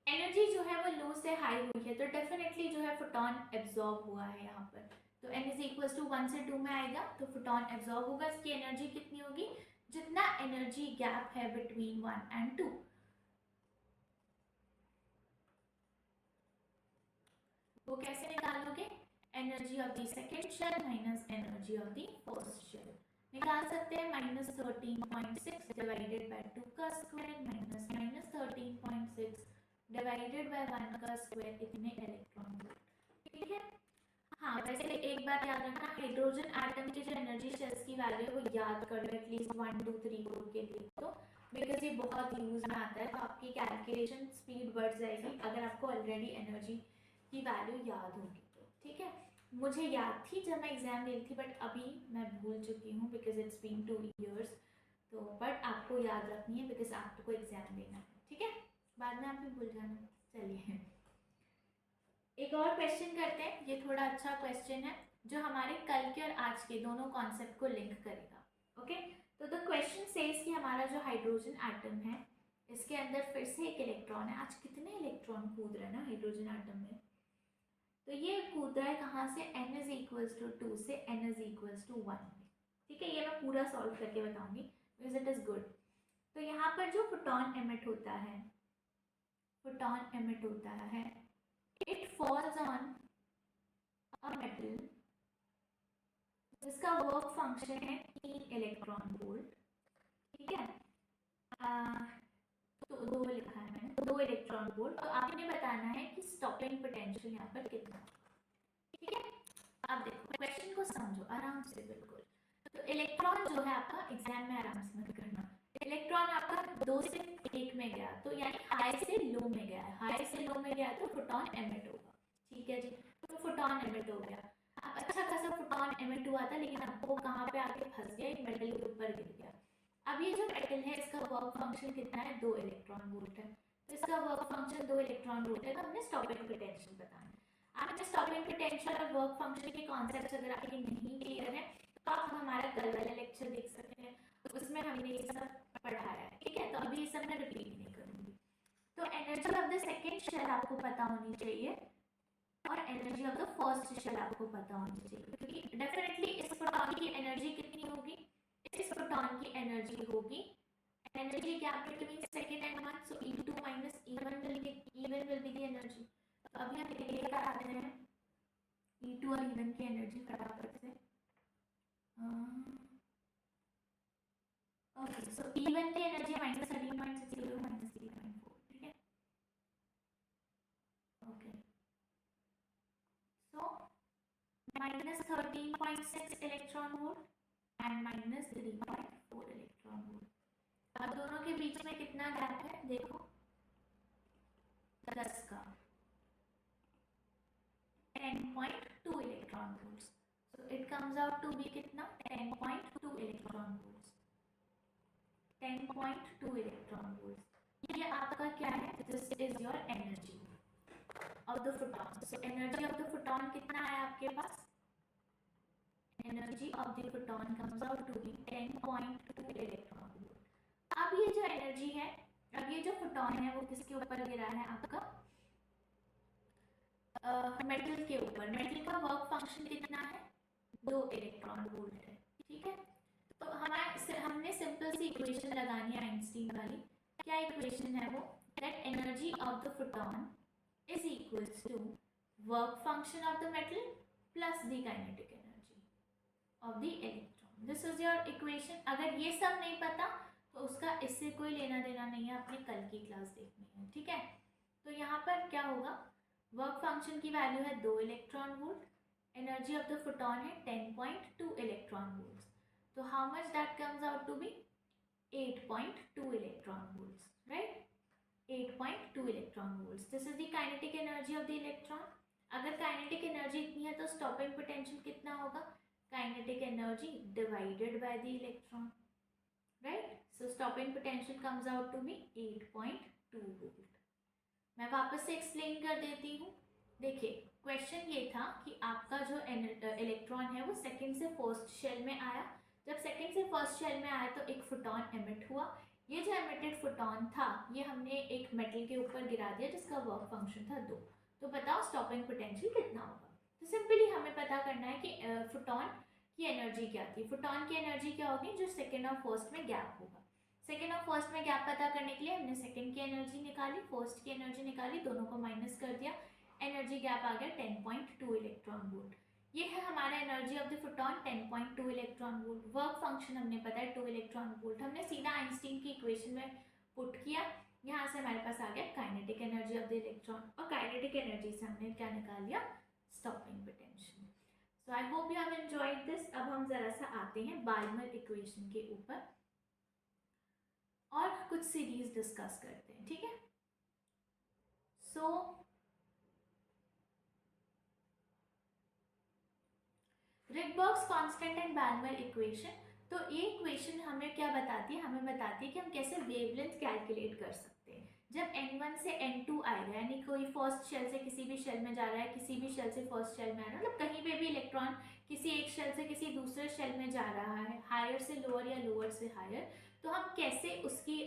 Speaker 1: एनर्जी जो है वो लो से हाई हुई है तो डेफिनेटली जो है फोटोन एब्जॉर्ब हुआ है यहाँ पर। तो n इज इक्वल टू 1 से 2 में आएगा तो फोटोन एब्जॉर्ब होगा। इसकी एनर्जी कितनी होगी? जितना एनर्जी गैप है बिटवीन 1 एंड 2। वो कैसे निकालोगे? Energy of the second shell minus energy of the first shell. निकाल सकते हैं -13.6 डिवाइडेड बाय 2 का स्क्वायर माइनस -13.6 डिवाइडेड बाय 1 का स्क्वायर, इतने इलेक्ट्रॉन वोल्ट। ठीक है। हाँ वैसे एक बात याद रखना, हाइड्रोजन एटम के जो एनर्जी शेल्स की वैल्यू है वो याद कर लो एटलीस्ट 1 2 3 4 के लिए, तो बिकॉज ये बहुत यूज में आता है तो आपकी कैलकुलेशन स्पीड बढ़ जाएगी अगर आपको ऑलरेडी एनर्जी की वैल्यू याद होगी तो। ठीक है। मुझे याद थी जब मैं एग्जाम दे रही थी बट अभी मैं भूल चुकी हूँ बिकॉज इट्स बीन 2 years। तो बट आपको याद रखनी है बिकॉज आपको एग्जाम देना है, ठीक है। बाद में आप भी भूल जाना। चलिए एक और क्वेश्चन करते हैं। ये थोड़ा अच्छा क्वेश्चन है जो हमारे कल के और आज के दोनों कॉन्सेप्ट को लिंक करेगा। ओके। तो द क्वेश्चन सेज कि हमारा जो हाइड्रोजन एटम है इसके अंदर फिर से एक इलेक्ट्रॉन है। आज कितने इलेक्ट्रॉन कूद रहे हैं ना हाइड्रोजन एटम में। तो ये कूद रहा है कहाँ से? n इज इक्वल्स टू 2 से n इज इक्वल्स टू 1 में। ठीक है। ये मैं पूरा सॉल्व करके बताऊंगी बिकॉज इट इज गुड। तो यहाँ पर जो फोटोन एमिट होता है, it falls on a metal जिसका वर्क फंक्शन है 3 इलेक्ट्रॉन वोल्ट। ठीक है। तो 2 लिखा है मैंने, 2 इलेक्ट्रॉन वोल्ट। तो आपने बताना है कि स्टॉपिंग पोटेंशियल यहाँ पर कितना। ठीक है। अब देखो क्वेश्चन को समझो आराम से बिल्कुल। तो इलेक्ट्रॉन जो है आपका, एग्जाम में आराम से मत करना, इलेक्ट्रॉन आपका 2 से 1 में गया तो यानी हाई से लो में गया है। हाई से लो में गया तो फोटोन एमिट होगा। ठीक है जी। तो फोटोन एमिट हो गया। अब अच्छा खासा फोटोन एमिट हुआ था लेकिन अब वो कहाँ पे आके फंस गया? एक मेटल के ऊपर गिर गया। अब ये जो मेटल है इसका वर्क फंक्शन कितना है? 2 इलेक्ट्रॉन वोल्ट है। तो इसका वर्क फंक्शन 2 इलेक्ट्रॉन वोल्ट है तो हमने स्टॉपिंग पोटेंशियल बताना है। आपने स्टॉपिंग पोटेंशियल और वर्क फंक्शन के कॉन्सेप्ट अगर आपके नहीं क्लियर है तो आप हमारा कल वाला लेक्चर देख सकते हैं, तो उसमें हमने ये सब पढ़ाया है। ठीक है। तो अभी ये सब मैं रिपीट नहीं करूँगी। तो energy of the second shell आपको पता होनी चाहिए और energy of the first shell आपको पता होनी चाहिए क्योंकि डेफिनेटली इस फोटोन की एनर्जी कितनी होगी? इस फोटोन की एनर्जी होगी energy gap between second and 1 so E2 minus E1 will be the energy. तो अभी हम लेकर आते हैं E2 और E1 की एनर्जी फटाफट से। ओके, सो E1 की एनर्जी -13.60 -3.4, ठीक है। Okay, so -13.6 electron volt and -3.4 electron volt. अब दोनों के बीच में कितना गैप है देखो, 10 का, 10.2 electron volts. So it comes out to be कितना, 10.2 इलेक्ट्रॉन वोल्ट्स, 10.2 इलेक्ट्रॉन वोल्ट्स। ये आपका क्या है, this is your energy of the photon. So energy of the photon कितना है आपके पास, energy of the photon comes out to be 10.2 electron volt. अब ये जो एनर्जी है, अब ये जो फोटॉन है वो किसके ऊपर गिरा है आपका, मेटल के ऊपर। मेटल का वर्क फंक्शन कितना है, 2 इलेक्ट्रॉन वोल्ट है, ठीक है। तो हमने सिंपल सी इक्वेशन लगानी है आइंस्टीन वाली। क्या इक्वेशन है वो, that energy of the photon is equals to work function of the metal plus the kinetic energy of the electron. This is your equation. अगर ये सब नहीं पता तो उसका इससे कोई लेना देना नहीं है, अपनी कल की क्लास देखनी है, ठीक है। तो यहाँ पर क्या होगा, वर्क फंक्शन की वैल्यू है 2 electron volt, energy of the photon है 10.2 इलेक्ट्रॉन वोल्ट्स। तो how much that comes out to be 8.2 electron volts, right, 8.2 electron volts. This is the kinetic energy of the electron. अगर kinetic energy इतनी है तो stopping potential कितना होगा, kinetic energy divided by the electron, right. So stopping potential comes out to be 8.2 volt. मैं वापस से explain कर देती हूँ। देखिए, क्वेश्चन ये था कि आपका जो इलेक्ट्रॉन है वो सेकंड से फर्स्ट शेल में आया। जब सेकंड से फर्स्ट शेल में आया तो एक फोटॉन एमिट हुआ। ये जो एमिटेड फोटॉन था ये हमने एक मेटल के ऊपर गिरा दिया जिसका वर्क फंक्शन था 2। तो बताओ स्टॉपिंग पोटेंशियल कितना होगा। तो सिंपली हमें पता करना है कि फोटॉन की एनर्जी क्या थी। फोटॉन की एनर्जी क्या होगी, जो सेकेंड और फर्स्ट में गैप होगा। सेकेंड और फर्स्ट में गैप पता करने के लिए हमने सेकेंड की एनर्जी निकाली, फर्स्ट की एनर्जी निकाली, दोनों को माइनस कर दिया, एनर्जी गैप आ गया 10.2 इलेक्ट्रॉन वोल्ट। ये है हमारा energy of the photon 10.2 electron volt. Work function हमने पता है 2 इलेक्ट्रॉन वोल्ट, हमने सीधा आइंस्टीन की इक्वेशन में पुट किया। यहाँ से हमारे पास आ गया kinetic energy of the electron, और काइनेटिक एनर्जी से हमने क्या निकाल लिया, stopping potential. So I hope you have enjoyed this. अब हम जरा सा आते हैं बाल्मर इक्वेशन के ऊपर और कुछ सीरीज डिस्कस करते हैं, ठीक है। So Rydberg's constant and Balmer equation. तो ये इक्वेशन हमें क्या बताती है, हमें बताती है कि हम कैसे वेवलेंथ कैलकुलेट कर सकते हैं। जब n1 से n2 आएगा, यानी कोई फर्स्ट शेल से किसी भी शेल में जा रहा है, किसी भी शेल से फर्स्ट शेल में आ रहा है, मतलब कहीं पे भी इलेक्ट्रॉन किसी एक शेल से किसी दूसरे शेल में जा रहा है, हायर से लोअर या लोअर से हायर, तो हम कैसे उसकी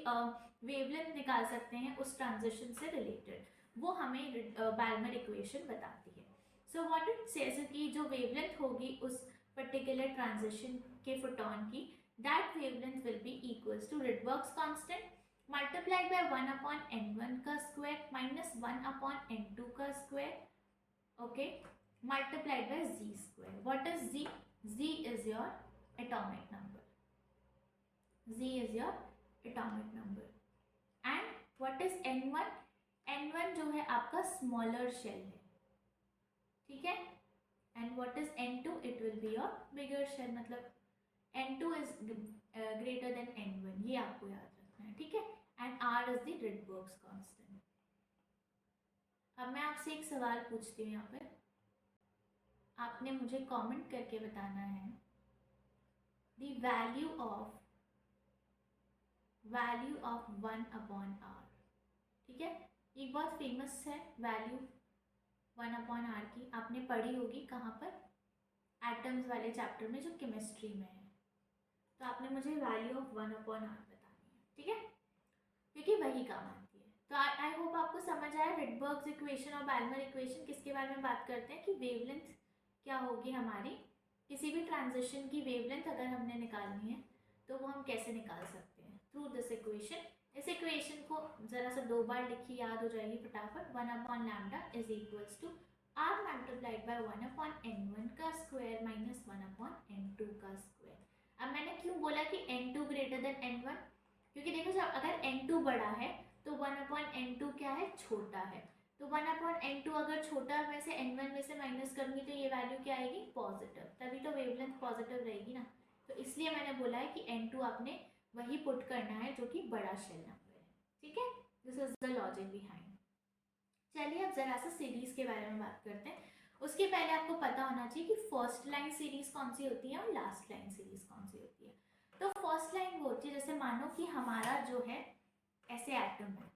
Speaker 1: वेवलेंथ निकाल सकते हैं उस ट्रांजिशन से रिलेटेड, वो हमें बाल्मर इक्वेशन बताती है। सो व्हाट इट सेज कि जो वेवलेंथ होगी उस पर्टिकुलर ट्रांजिशन के फोटॉन की, that wavelength will be equals to Rydberg's constant multiplied by 1 upon n1 का स्क्वायर माइनस 1 अपॉन n2 का square, okay, multiplied by z square. What is z, z is your atomic number, z is your atomic number. And what is n1, n1 जो है आपका smaller shell है, ठीक है। And what is n2, it will be your bigger shell, मतलब n2 is greater than n1, ये आपको याद रखना है, ठीक है। And r is the Rydberg's constant. अब मैं आपसे एक सवाल पूछती हूँ, यहाँ पे आपने मुझे कमेंट करके बताना है the value of 1 upon r, ठीक है। एक बहुत फेमस है वैल्यू 1 अपॉन r की, आपने पढ़ी होगी कहाँ पर, एटम्स वाले चैप्टर में जो केमिस्ट्री में है। तो आपने मुझे वैल्यू ऑफ 1 अपॉन r बतानी है, ठीक है, क्योंकि वही काम आती है। तो आई होप आपको समझ आया रिडबर्ग्स इक्वेशन और बाल्मर इक्वेशन किसके बारे में बात करते हैं, कि वेवलेंथ क्या होगी हमारी, किसी भी ट्रांजिशन की वेवलेंथ अगर हमने निकालनी है तो वो हम कैसे निकाल सकते हैं, थ्रू दिस इक्वेशन। इस इक्वेशन को ज़रा सा 2 बार लिखी, याद हो जाएगी फटाफट। 1 upon lambda is equals to R multiplied by 1/n1 का स्क्वायर माइनस 1/n2 का स्क्वायर। अब मैंने क्यों बोला कि n2 ग्रेटर देन n1, क्योंकि देखो जब अगर n2 बड़ा है तो 1/n2 क्या है, छोटा है। तो 1/n2 अगर छोटा में से n1 में से माइनस करूंगी तो ये वैल्यू क्या आएगी, पॉजिटिव, तभी तो वेवलेंथ पॉजिटिव रहेगी ना। तो इसलिए मैंने बोला है कि n2 आपने वही पुट करना है जो कि बड़ा शेल नंबर है। ठीक है, this is the logic behind. चलिए अब जरा सा सीरीज के बारे में बात करते हैं। उसके पहले आपको पता होना चाहिए कि फर्स्ट लाइन सीरीज कौन सी होती है और लास्ट लाइन सीरीज कौन सी होती है। तो फर्स्ट लाइन वो होती है जैसे मानो कि हमारा जो है ऐसे एटम है,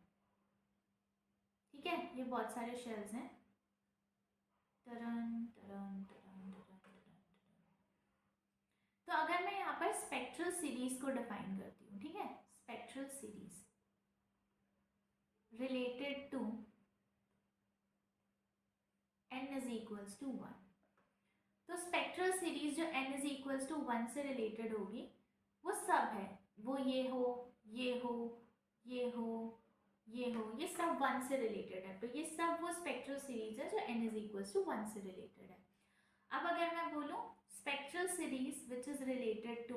Speaker 1: ठीक है, ये बहुत सारे शेल्स हैं, टरन टरन टरन टरन टरन। तो अगर मैं यहाँ पर स्पेक्ट्रल सीरीज को डिफाइन करती हूँ, ठीक है, spectral series related to n is equals to 1, तो स्पेक्ट्रल सीरीज जो n is equals to 1 से रिलेटेड होगी वो सब है, वो ये हो, ये हो, ये हो, ये हो, ये सब 1 से रिलेटेड है। तो ये सब वो स्पेक्ट्रल सीरीज है जो n is equals to 1 से रिलेटेड है। अब अगर मैं बोलूँ spectral series which is related to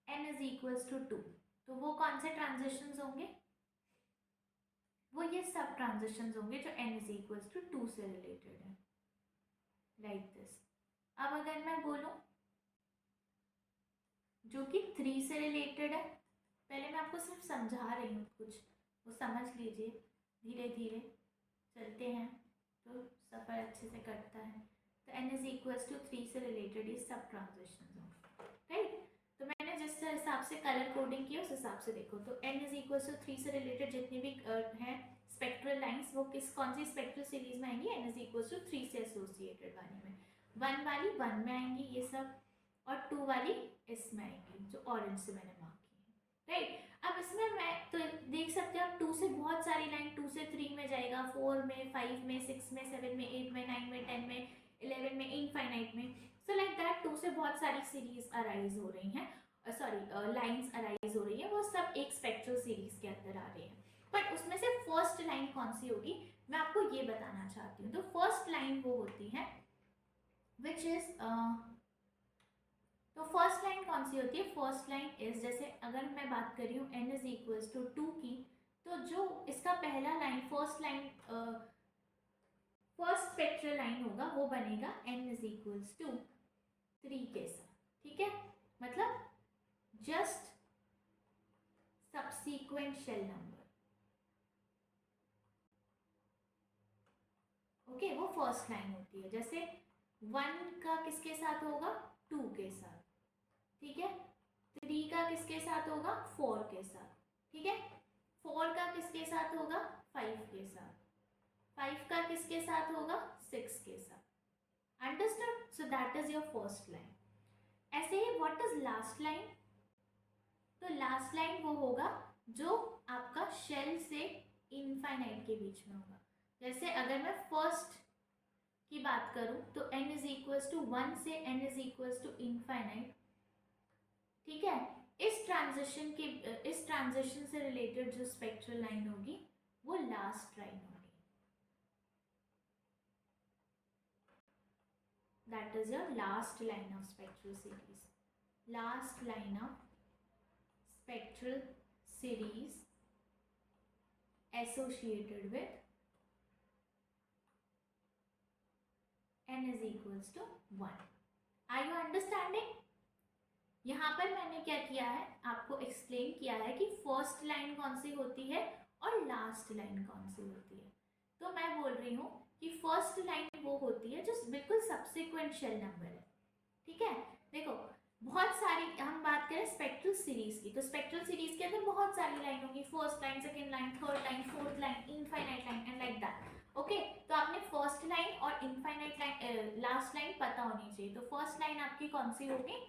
Speaker 1: n is equals to 2, तो वो कौन से ट्रांजिशंस होंगे, वो ये सब ट्रांजिशंस होंगे जो n is equals to 2 से रिलेटेड है, लाइक दिस। अब अगर मैं बोलूं जो कि 3 से रिलेटेड है, पहले मैं आपको सिर्फ समझा रही हूँ कुछ, वो समझ लीजिए, धीरे धीरे चलते हैं तो सफ़र अच्छे से कटता है। तो n is equals to 3 से रिलेटेड ये सब ट्रांजिशंस होंगे, राइट। तो मैंने जिस हिसाब से कलर कोडिंग की उस हिसाब से देखो, तो n is equals to 3 से रिलेटेड जितनी भी हैं स्पेक्ट्रल लाइंस वो कौन सी स्पेक्ट्रल सीरीज में आएंगी, n is equals to 3 से एसोसिएटेड वाली में, 1 वाली 1 में आएंगी ये सब, और 2 वाली इसमें आएंगी जो ऑरेंज से मैंने मार्क की है, राइट। अब इसमें मैं तो देख सकते हैं आप 2 से बहुत सारी लाइन 2 से 3 में जाएगा, 4 में, 5 में, 6 में, 7 में, 8 में, 9 में, 10 में, 11 में, इनफाइनाइट में। सो लाइक दैट 2 से बहुत सारी सीरीज अराइज हो रही हैं, सॉरी लाइंस अराइज हो रही है, वो सब एक स्पेक्ट्रल सीरीज के अंदर आ रही हैं। पर उसमें से फर्स्ट लाइन कौन सी होगी मैं आपको ये बताना चाहती हूँ। तो फर्स्ट लाइन वो होती है विच इज तो फर्स्ट लाइन कौन सी होती है, फर्स्ट लाइन इज, जैसे अगर मैं बात कर रही हूँ n is equals to 2 की, तो जो इसका पहला line first line first spectral line होगा वो बनेगा n is equals to 3 के साथ, ठीक है, मतलब just subsequent shell number, okay, वो फर्स्ट लाइन होती है। जैसे 1 का किसके साथ होगा, 2 के साथ, ठीक है, 3 का किसके साथ होगा, 4 के साथ, ठीक है, 4 का किसके साथ होगा, 5 के साथ, 5 का किसके साथ होगा, 6 के साथ, understood. So that is your first line. ऐसे ही व्हाट इज लास्ट लाइन, तो लास्ट लाइन वो होगा जो आपका शेल से इनफाइनाइट के बीच में होगा। जैसे अगर मैं फर्स्ट की बात करूं तो n is equals to 1 से n is equals to infinite, ठीक है, इस ट्रांजिशन से रिलेटेड जो स्पेक्ट्रल लाइन होगी वो लास्ट लाइन होगी, that is your last line of spectral series, last line of spectral series associated with n is equals to 1. Are you understanding? यहाँ पर मैंने क्या किया है, आपको एक्सप्लेन किया है कि फर्स्ट लाइन कौन सी होती है और लास्ट लाइन कौन सी होती है। तो मैं बोल रही हूँ कि फर्स्ट लाइन वो होती है जो बिल्कुल सब्सिक्वेंट शेल नंबर है, ठीक है। देखो बहुत सारी, हम बात करें स्पेक्ट्रल सीरीज की, तो स्पेक्ट्रल सीरीज के अंदर बहुत सारी लाइन होगी, first line, second line, third line, fourth line, infinite line and like that, okay. तो आपने फर्स्ट लाइन और इनफाइनाइट लाइन, लास्ट लाइन पता होनी चाहिए। तो फर्स्ट लाइन आपकी कौन सी होगी,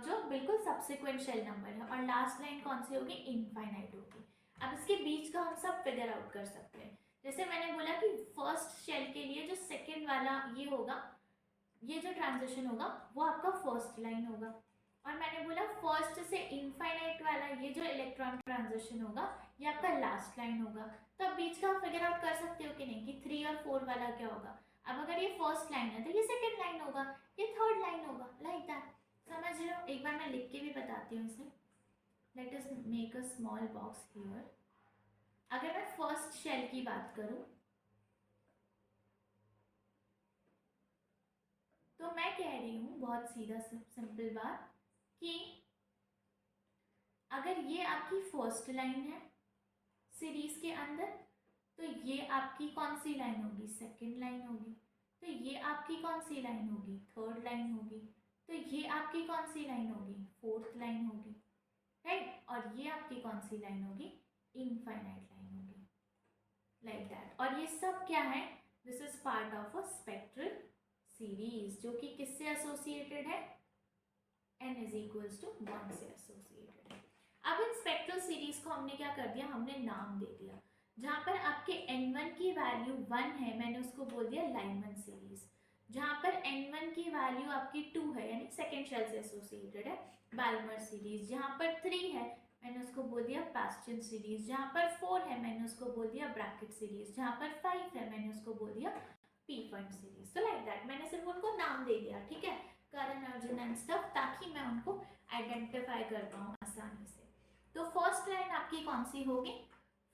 Speaker 1: जो बिल्कुल सब्सिक्वेंट शेल नंबर है, और लास्ट लाइन कौन सी होगी, इनफाइनाइट होगी। अब इसके बीच का हम सब फिगर आउट कर सकते हैं। जैसे मैंने बोला कि फर्स्ट शेल के लिए जो सेकेंड वाला ये होगा, ये जो ट्रांजिशन होगा वो आपका फर्स्ट लाइन होगा, और मैंने बोला फर्स्ट से इनफाइनाइट वाला ये जो इलेक्ट्रॉन ट्रांजिशन होगा ये आपका लास्ट लाइन होगा। तो अब बीच का फिगर आउट कर सकते हो कि नहीं कि 3 और 4 वाला क्या होगा। अब अगर ये फर्स्ट लाइन है तो ये सेकेंड लाइन होगा, ये थर्ड लाइन होगा, लाइक दैट। समझ रहे हो? एक बार मैं लिख के भी बताती हूँ इसे। Let us make a small box here. अगर मैं फर्स्ट शेल की बात करूं तो मैं कह रही हूं बहुत सीधा सिंपल बात कि अगर ये आपकी फर्स्ट लाइन है सीरीज के अंदर तो ये आपकी कौन सी लाइन होगी? सेकंड लाइन होगी। तो ये आपकी कौन सी लाइन होगी? थर्ड लाइन होगी। तो ये आपकी कौन सी लाइन होगी? फोर्थ लाइन होगी, राइट। और ये आपकी कौन सी लाइन होगी? इनफाइनाइट लाइन होगी, लाइक दैट। और ये सब क्या है? This is part of a spectral series जो कि किससे एसोसिएटेड है? n इज इक्वल्स टू 1 से एसोसिएटेड है। अब इन स्पेक्ट्रल सीरीज को हमने क्या कर दिया? हमने नाम दे दिया। जहाँ पर आपके n1 की वैल्यू 1 है मैंने उसको बोल दिया लाइनमैन सीरीज। जहाँ पर n1 की वैल्यू आपकी 2 है यानी सेकेंड शेल से एसोसिएटेड है, बाल्मर सीरीज। जहाँ पर 3 है मैंने उसको बोल दिया पास्चन सीरीज। जहाँ पर 4 है मैंने उसको बोल दिया ब्रैकेट सीरीज। जहाँ पर 5 है मैंने उसको बोल दिया पी फंड सीरीज। तो लाइक दैट मैंने सिर्फ उनको नाम दे दिया, ठीक है, करण अर्जुन एंड स्टफ, ताकि मैं उनको आइडेंटिफाई कर पाऊँ आसानी से। तो फर्स्ट लाइन आपकी कौन सी होगी?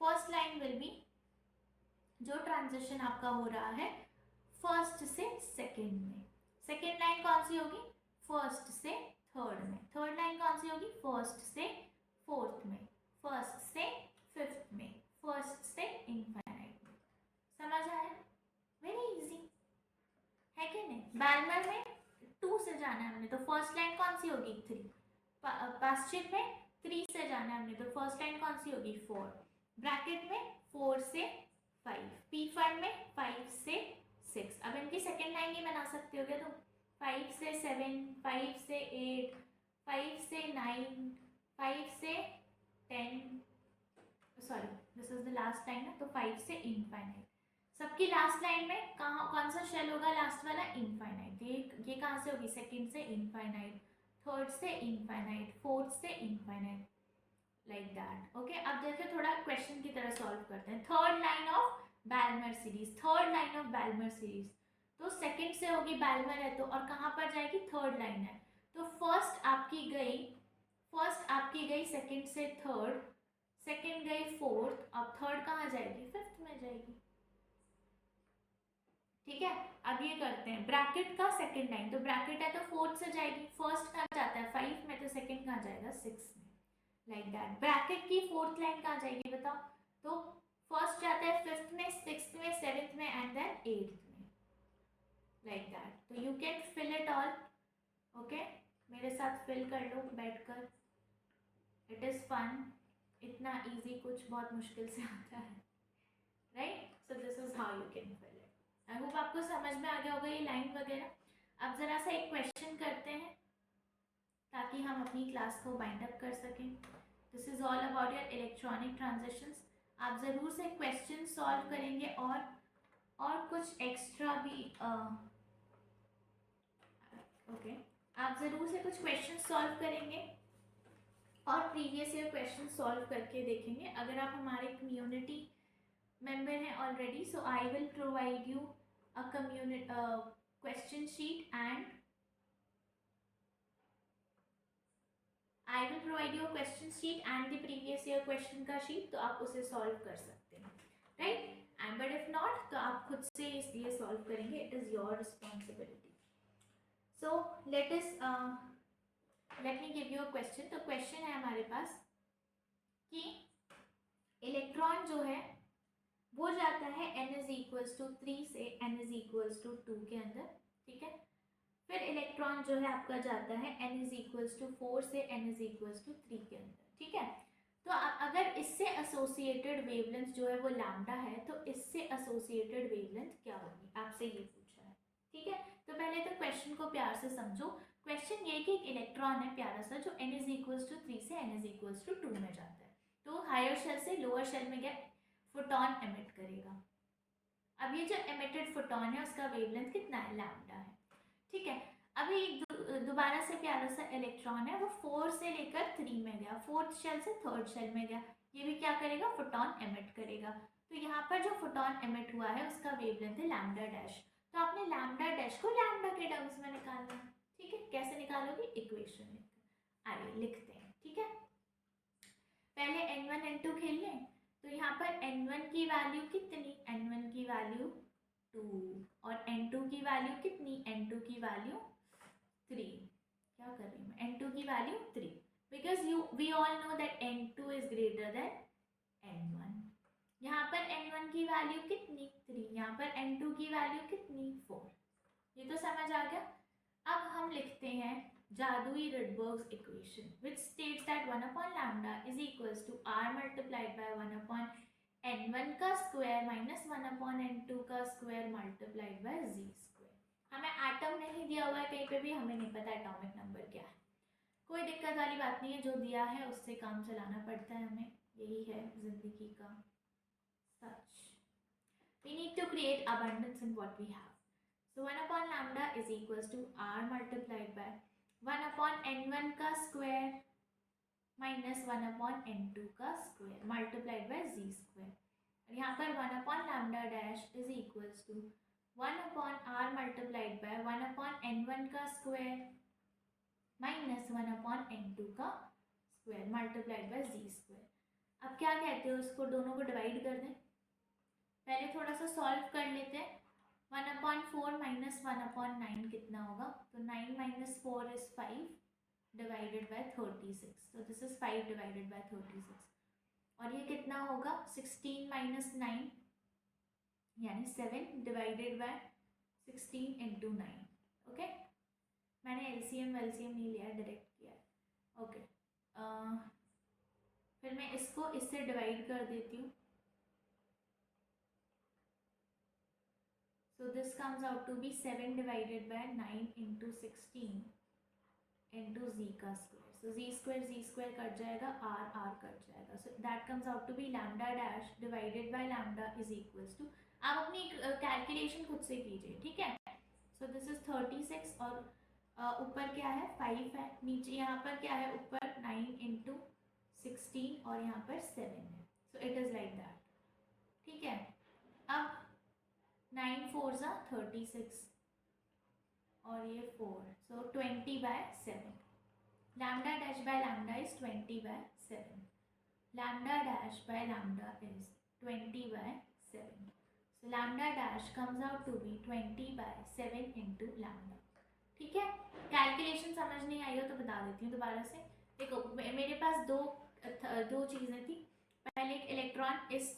Speaker 1: फर्स्ट लाइन विल बी जो ट्रांजिशन आपका हो रहा है फर्स्ट से सेकेंड में। सेकेंड लाइन कौन सी होगी? फर्स्ट से थर्ड में। थर्ड लाइन कौन सी होगी? फर्स्ट से फोर्थ में। फर्स्ट से फिफ्थ में। फर्स्ट से इनफाइनाइट में। समझ आया? वेरी इजी है कि नहीं? बैलमर में 2 से जाना है हमने तो फर्स्ट लाइन कौन सी होगी? 3। पास्चन में 3 से जाना है हमने तो फर्स्ट लाइन कौन सी होगी? 4। ब्रैकेट में 4 से 5। पी फंड में 5 से 6। अब इनकी सेकेंड लाइन ही बना सकते हो क्या तुम? 5 से 7, 5 से 8, 5 से 9, 5 से 10, sorry this is the last line ना, तो 5 से इनफाइनाइट। सबकी लास्ट लाइन में कहाँ कौन सा शेल होगा? लास्ट वाला इनफाइनाइट। ये कहाँ से होगी? सेकंड से इनफाइनाइट, थर्ड से इनफाइनाइट, फोर्थ से इनफाइनाइट, लाइक दैट। ओके, अब देखिए थोड़ा क्वेश्चन की तरह सॉल्व करते हैं। Third line of Balmer series, third line of Balmer series, तो सेकंड से होगी, बैलमर है तो, और कहाँ पर जाएगी? थर्ड लाइन है तो फर्स्ट आपकी गई सेकंड से थर्ड, सेकंड गई फोर्थ, अब थर्ड कहाँ जाएगी? फिफ्थ में जाएगी, ठीक है। अब ये करते हैं ब्रैकेट का सेकंड लाइन, तो ब्रैकेट है तो फोर्थ से जाएगी, फर्स्ट कहाँ जाता है? 5 में, तो सेकंड कहाँ जाएगा? 6 में, लाइक दैट। ब्रैकेट की फोर्थ लाइन कहाँ जाएगी बताओ? तो फर्स्ट जाता है फिफ्थ में, सिक्स्थ में, सेवेंथ में एंड देन एट्थ में, लाइक दैट। तो you can fill it all, okay, मेरे साथ फिल कर लो बैठकर, इट इज फन। इतना इजी कुछ बहुत मुश्किल से आता है, right. So this is how you can fill it. I hope आपको समझ में आ गया होगा ये लाइन वगैरह। अब जरा सा एक क्वेश्चन करते हैं ताकि हम अपनी क्लास को बाइंड अप कर सकें। This is all about your electronic transitions. आप ज़रूर से क्वेश्चन सॉल्व करेंगे और कुछ एक्स्ट्रा भी ओके, आप ज़रूर से कुछ क्वेश्चन सॉल्व करेंगे और प्रीवियस ईयर क्वेश्चन सॉल्व करके देखेंगे। अगर आप हमारे कम्युनिटी मेंबर हैं already, so I will provide you a community question sheet and I will provide you a question sheet and the previous year question का sheet, तो आप उसे solve कर सकते हैं, right? And but if not, तो आप खुद से इसलिए solve करेंगे, it is your responsibility. So let me give you a question. तो question है हमारे पास कि इलेक्ट्रॉन जो है वो जाता है n is equals to 3 से n is equals to 2 के अंदर, ठीक है। फिर इलेक्ट्रॉन जो है आपका जाता है n इज इक्वल्स टू 4 से n इज इक्वल्स टू 3 के अंदर, ठीक है। तो अगर इससे एसोसिएटेड वेवलेंथ जो है वो लैम्डा है तो इससे एसोसिएटेड वेवलेंथ क्या होगी? आपसे ये पूछा है, ठीक है। तो पहले तो क्वेश्चन को प्यार से समझो। क्वेश्चन ये कि एक इलेक्ट्रॉन है प्यारा सा जो n इज इक्वल्स टू 3 से n इज इक्वल्स टू 2 में जाता है, तो हायर शेल से लोअर शेल में क्या फोटोन एमिट करेगा। अब ये जो एमिटेड फोटोन है उसका वेवलेंथ कितना है? लैम्डा है, ठीक है। अभी एक दोबारा से प्यारा सा इलेक्ट्रॉन है वो 4 से लेकर 3 में गया, फोर्थ शेल से थर्ड शेल में गया, ये भी क्या करेगा? फोटोन एमिट करेगा। तो यहाँ पर जो फोटोन एमिट हुआ है उसका वेवलेंथ है लैम्डा डैश। तो आपने लैम्डा डैश को लैम्डा के टर्म्स में निकालना है, ठीक है। कैसे निकालोगे? इक्वेशन लिखकर। आइए लिखते हैं, ठीक है। पहले n1 n2 खेल लें। तो यहाँ पर n1 की वैल्यू कितनी? n1 की वैल्यू 2 और n2 की वैल्यू कितनी? n2 की वैल्यू 3। क्या कर रही हूँ मैं? n2 की value 3 because we all know that n2 is greater than n1। यहाँ पर n1 की वैल्यू कितनी? 3। यहाँ पर n2 की वैल्यू कितनी? 4। ये तो समझ आ गया। अब हम लिखते हैं जादुई Rydberg's equation which states that 1 upon lambda is equals to r multiplied by 1 upon n1 का स्क्वायर माइनस 1 अपॉन n2 का square multiplied by z square. हमें एटम नहीं दिया हुआ है कहीं पे भी, हमें नहीं पता एटॉमिक नंबर क्या है। कोई दिक्कत वाली बात नहीं है, जो दिया है उससे काम चलाना पड़ता है हमें, यही है जिंदगी का सच। We need to create abundance in what we have. So 1 upon lambda is equals to r multiplied by 1 upon n1 का square minus 1 upon n2 का square multiplied by z square। और यहाँ पर 1 upon lambda dash is equals to 1 upon r multiplied by 1 upon n1 का square minus 1 upon n2 का square multiplied by z square। अब क्या कहते हो, इसको दोनों को डिवाइड कर दें। पहले थोड़ा सा सॉल्व कर लेते हैं। 1/4 माइनस 1/9 कितना होगा? तो 9 माइनस 4 इज 5 डिवाइडेड बाय 36। तो दिस इज 5 डिवाइडेड बाय 36। और ये कितना होगा? 16 माइनस 9 यानी 7 डिवाइडेड बाय 16 इंटू 9। ओके, मैंने एलसीएम वेलसीएम नहीं लिया, डायरेक्ट किया है। ओके, फिर मैं इसको इससे डिवाइड कर देती हूँ। So this comes out to be 7 divided by 9 into 16 into z का square. So z square cut जाएगा, r कट जाएगा. So that comes out to be lambda dash divided by lambda is equals to, आप अपनी calculation खुद से कीजिए, ठीक है। So this is 36 और ऊपर क्या है? 5 है। नीचे यहाँ पर क्या है? ऊपर 9 into 16 और यहाँ पर 7 है। So it is like that, ठीक है। अब 9 4 ज़ा 36 और ये 4, so 20/7। Lambda dash by lambda is 20/7। Lambda dash by lambda is 20/7। So lambda dash comes out to be 20/7 into lambda, ठीक है। कैलकुलेशन समझ नहीं आई हो तो बता देती हूँ दोबारा से। देखो मेरे पास दो चीज़ें थी। पहले एक इलेक्ट्रॉन इस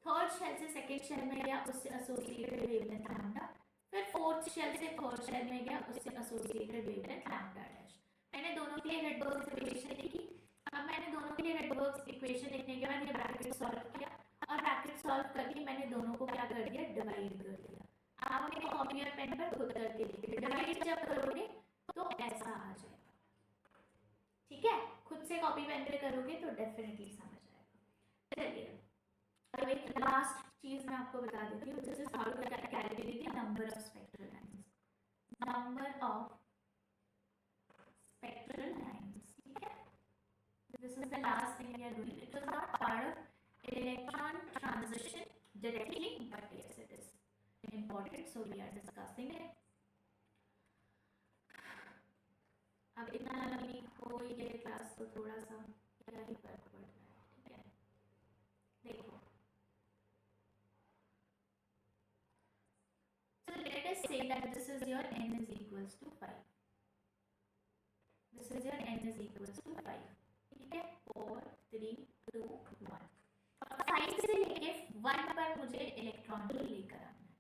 Speaker 1: थर्ड शेल से सेकेंड शेल में गया, उससे एसोसिएटेड वेवलेंथ लैम्डा। फिर फोर्थ शेल से थर्ड शेल में गया, उससे एसोसिएटेड वेवलेंथ लैम्डा डैश। मैंने दोनों के लिए रेडबर्ग्स इक्वेशन लिखी। अब मैंने दोनों के लिए रेडबर्ग्स इक्वेशन लिखने के बाद ये ब्रैकेट सॉल्व किया और ब्रैकेट सॉल्व करके मैंने दोनों को क्या कर दिया? डिवाइड कर दिया। आप अपने कॉपी और पेन पर खुद करके लिखिए। डिवाइड जब करोगे तो ऐसा आ जाएगा, ठीक है। खुद से कॉपी पेन पे करोगे तो डेफिनेटली समझ आएगा। चलिए अब एक लास्ट चीज मैं आपको बता देती हूँ, this is how to calculate the number of spectral lines. Number of spectral lines, ठीक है। This is the last thing we are doing. It was not part of electron transition directly, but yes it is important, so we are discussing it. अब इतना लंबी हो ये class तो थोड़ा सा क्या ही फर्क पड़ रहा है, ठीक है। देखो, so let us say that this is your n is equals to 5. This is your n is equals to 5, ठीक है। 4 3 2 1 और 5 से लेके 1 पर मुझे इलेक्ट्रॉन को लेकर आना है,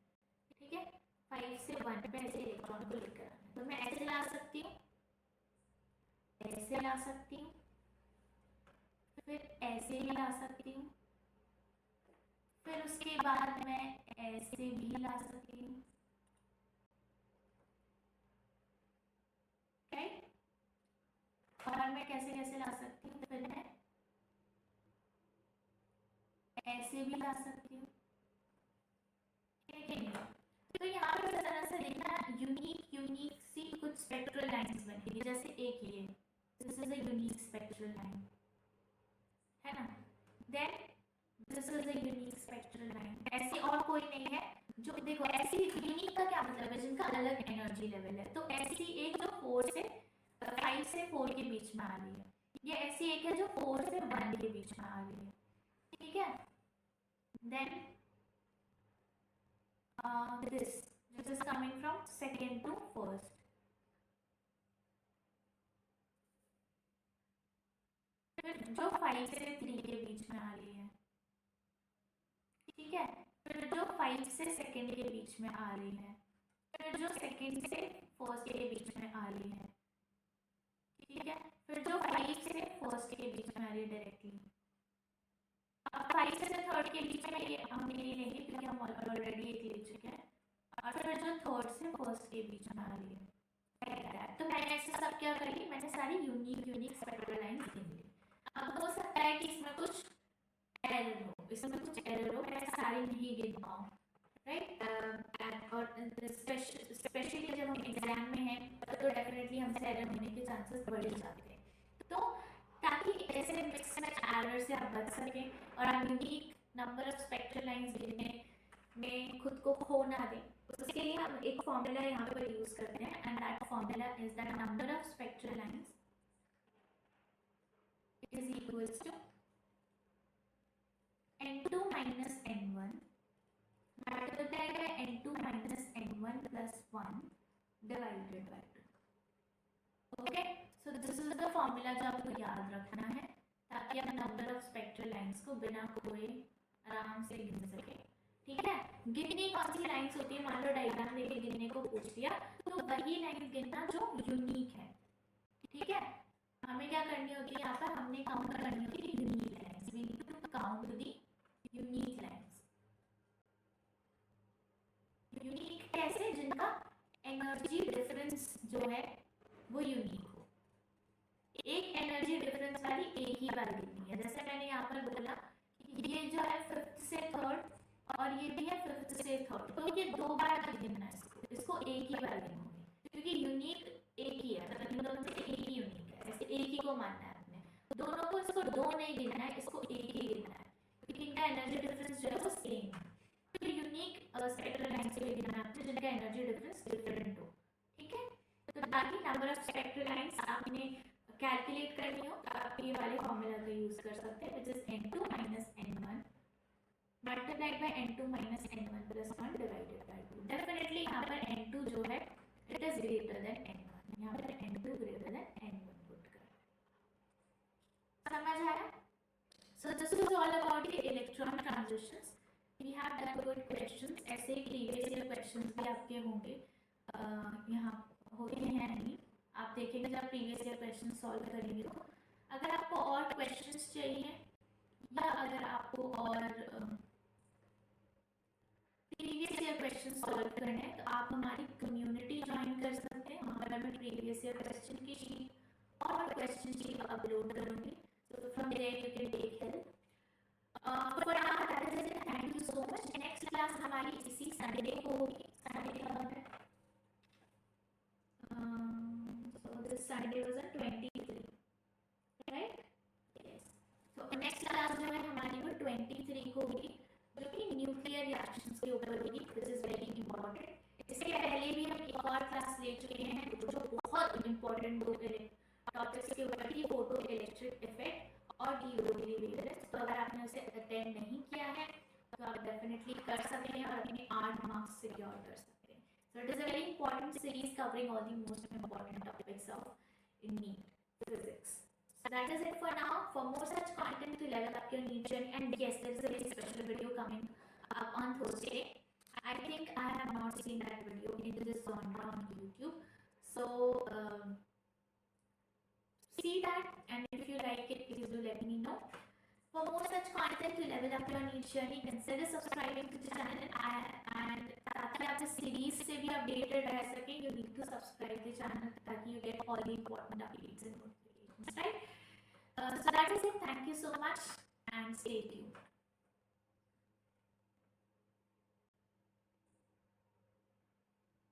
Speaker 1: ठीक है। 5 से 1 पे ऐसे इलेक्ट्रॉन को लेकर आना है। तो मैं ऐसे ला सकती हूँ, ऐसे ला सकती हूँ, फिर ऐसे भी ला सकती हूँ, फिर उसके बाद मैं ऐसे भी ला सकती हूँ, राइट। और मैं कैसे कैसे ला सकती हूँ? फिर मैं ऐसे भी ला सकती हूँ, ठीक है। तो यहाँ पे इस तरह से देखना, यूनिक सी कुछ स्पेक्ट्रल लाइंस बनेगी। जैसे एक ये, this is a unique spectral line, है ना। Then this is a unique spectral line. ऐसी और कोई नहीं है जो, देखो ऐसी यूनिक का क्या मतलब है, जिनका अलग एनर्जी लेवल है। तो ऐसी एक जो 4 से 5 से 4 के बीच में आ रही है, ये ऐसी एक है जो 4 से 1 के बीच में आ रही है, ठीक है। Then this is coming from second to first. फिर जो 5 से 3 के बीच में आ रही है, ठीक है। फिर जो 5 से सेकंड के बीच में आ रही है, फिर जो सेकंड से फर्स्ट के बीच में आ रही है, ठीक है। फिर जो 5 से फर्स्ट के बीच में आ रही है डायरेक्टली। अब 5 से थर्ड के बीच में ये हम नहीं लेंगे क्योंकि हम ऑलरेडी एक ले चुके हैं। और फिर जो थर्ड से फर्स्ट के बीच में आ रही है, तो मैंने ऐसे सब क्या कर ली, मैंने सारी यूनिक स्पेक्ट्रल लाइंस गिन ली। अब हो सकता है कि इसमें कुछ एरर हो, मैं सारी नहीं गिन पाऊँ, राइट। और स्पेशली जब हम एग्जाम में हैं तो डेफिनेटली हमसे एरर होने के चांसेस बढ़ जाते हैं। तो ताकि ऐसे मिक्स मैच एरर से आप बच सकें और आप unique number of spectral lines गिनने में खुद को खो ना दें, उसके लिए हम एक फॉर्मूला यहाँ पर यूज करते हैं, and that formula is that number of spectral lines is equals to n2 minus n1 multiplied by n2 minus n1 plus 1 divided by 2. Okay, so this is the formula जो आपको याद रखना है ताकि आप नंबर ऑफ स्पेक्ट्रल लाइंस को बिना कोई आराम से गिन सके, ठीक है। गिनने कौन सी लाइंस होती है, मान लो डायग्राम लेके गिनने को पूछ दिया तो वही लाइन गिनना जो यूनिक है, ठीक है। हमें क्या करनी होती है, यहाँ पर हमने काउंट करनी होती है unique lines. We need to count the unique lines. Unique कैसे, जिनका एनर्जी डिफरेंस जो है वो यूनिक हो। एक एनर्जी डिफरेंस वाली एक ही बार गिननी है। जैसे मैंने यहाँ पर बोला ये जो है 5th से 3rd और ये भी है 5th से 3rd, तो ये 2 बार गिनना है, इसको एक ही बार गिनोगे क्योंकि यूनिक एक ही है, मतलब इन दोनों में से एक ही यूनिक है, ऐसे एक ही को मानना है आपने। दोनों को, इसको 2 नहीं गिनना है, इसको एक ही गिनना है क्योंकि इनका एनर्जी डिफरेंस जो है वो सेम है। तो यूनिक स्पेक्ट्रल लाइंस को गिनना है जिनका एनर्जी डिफरेंस डिफरेंट हो, ठीक है। तो ताकि नंबर ऑफ स्पेक्ट्रल लाइंस आपने कैलकुलेट करनी हो तो आप ये वाले फॉर्मूला का यूज कर सकते हैं, which is n2 minus n1 multiplied by n2 minus n1 plus 1 divided by 2. Definitely यहाँ पर n2 जो है it is greater than n1, यहाँ पर n2 greater than n1 put कर। समझ आया? So this is all about the electron transitions. We have done good questions. ऐसे previous year questions भी आपके होंगे, यहाँ होते हैं नहीं, आप देखेंगे जब प्रीवियस ईयर क्वेश्चन सॉल्व करेंगे। तो अगर आपको और क्वेश्चंस चाहिए या अगर आपको और प्रीवियस ईयर क्वेश्चन सॉल्व करने हैं तो आप हमारी कम्युनिटी ज्वाइन कर सकते हैं। वहाँ पर मैं प्रीवियस ईयर क्वेश्चन की शीट और क्वेश्चन शीट अपलोड करूँगी, so from there you can take help. For now that is it. Thank you so much. Next class हमारी इसी संडे को होगी। संडे का है so this Sunday was a 23, right? Yes. So next class जो है हमारी वो 23 को होगी जो कि न्यूक्लियर रिएक्शंस के ऊपर होगी, which is very important. इसके पहले भी हम एक और क्लास ले चुके हैं जो बहुत इंपॉर्टेंट दो टॉपिक्स के ऊपर थी, फोटो इलेक्ट्रिक इफेक्ट और डी वेवलेंथ। तो अगर आपने उसे अटेंड नहीं किया है तो आप डेफिनेटली कर सकते हैं और अपने 8 मार्क्स सिक्योर कर सकते हैं। So it is a very important series covering all the most important topics of NEET physics. So that is it for now. For more such content to level up your NEET journey, and yes, there is a very special video coming up on Thursday. I think I have not seen that video in this genre on YouTube. So see that, and if you like it, please do let me know. For more such content to level up your NEET journey, consider subscribing to the channel, and ताकि आप इस series से भी updated रह सकें, you need to subscribe the channel ताकि you get all the important updates and notifications, right? So that is it. Thank you so much and stay tuned.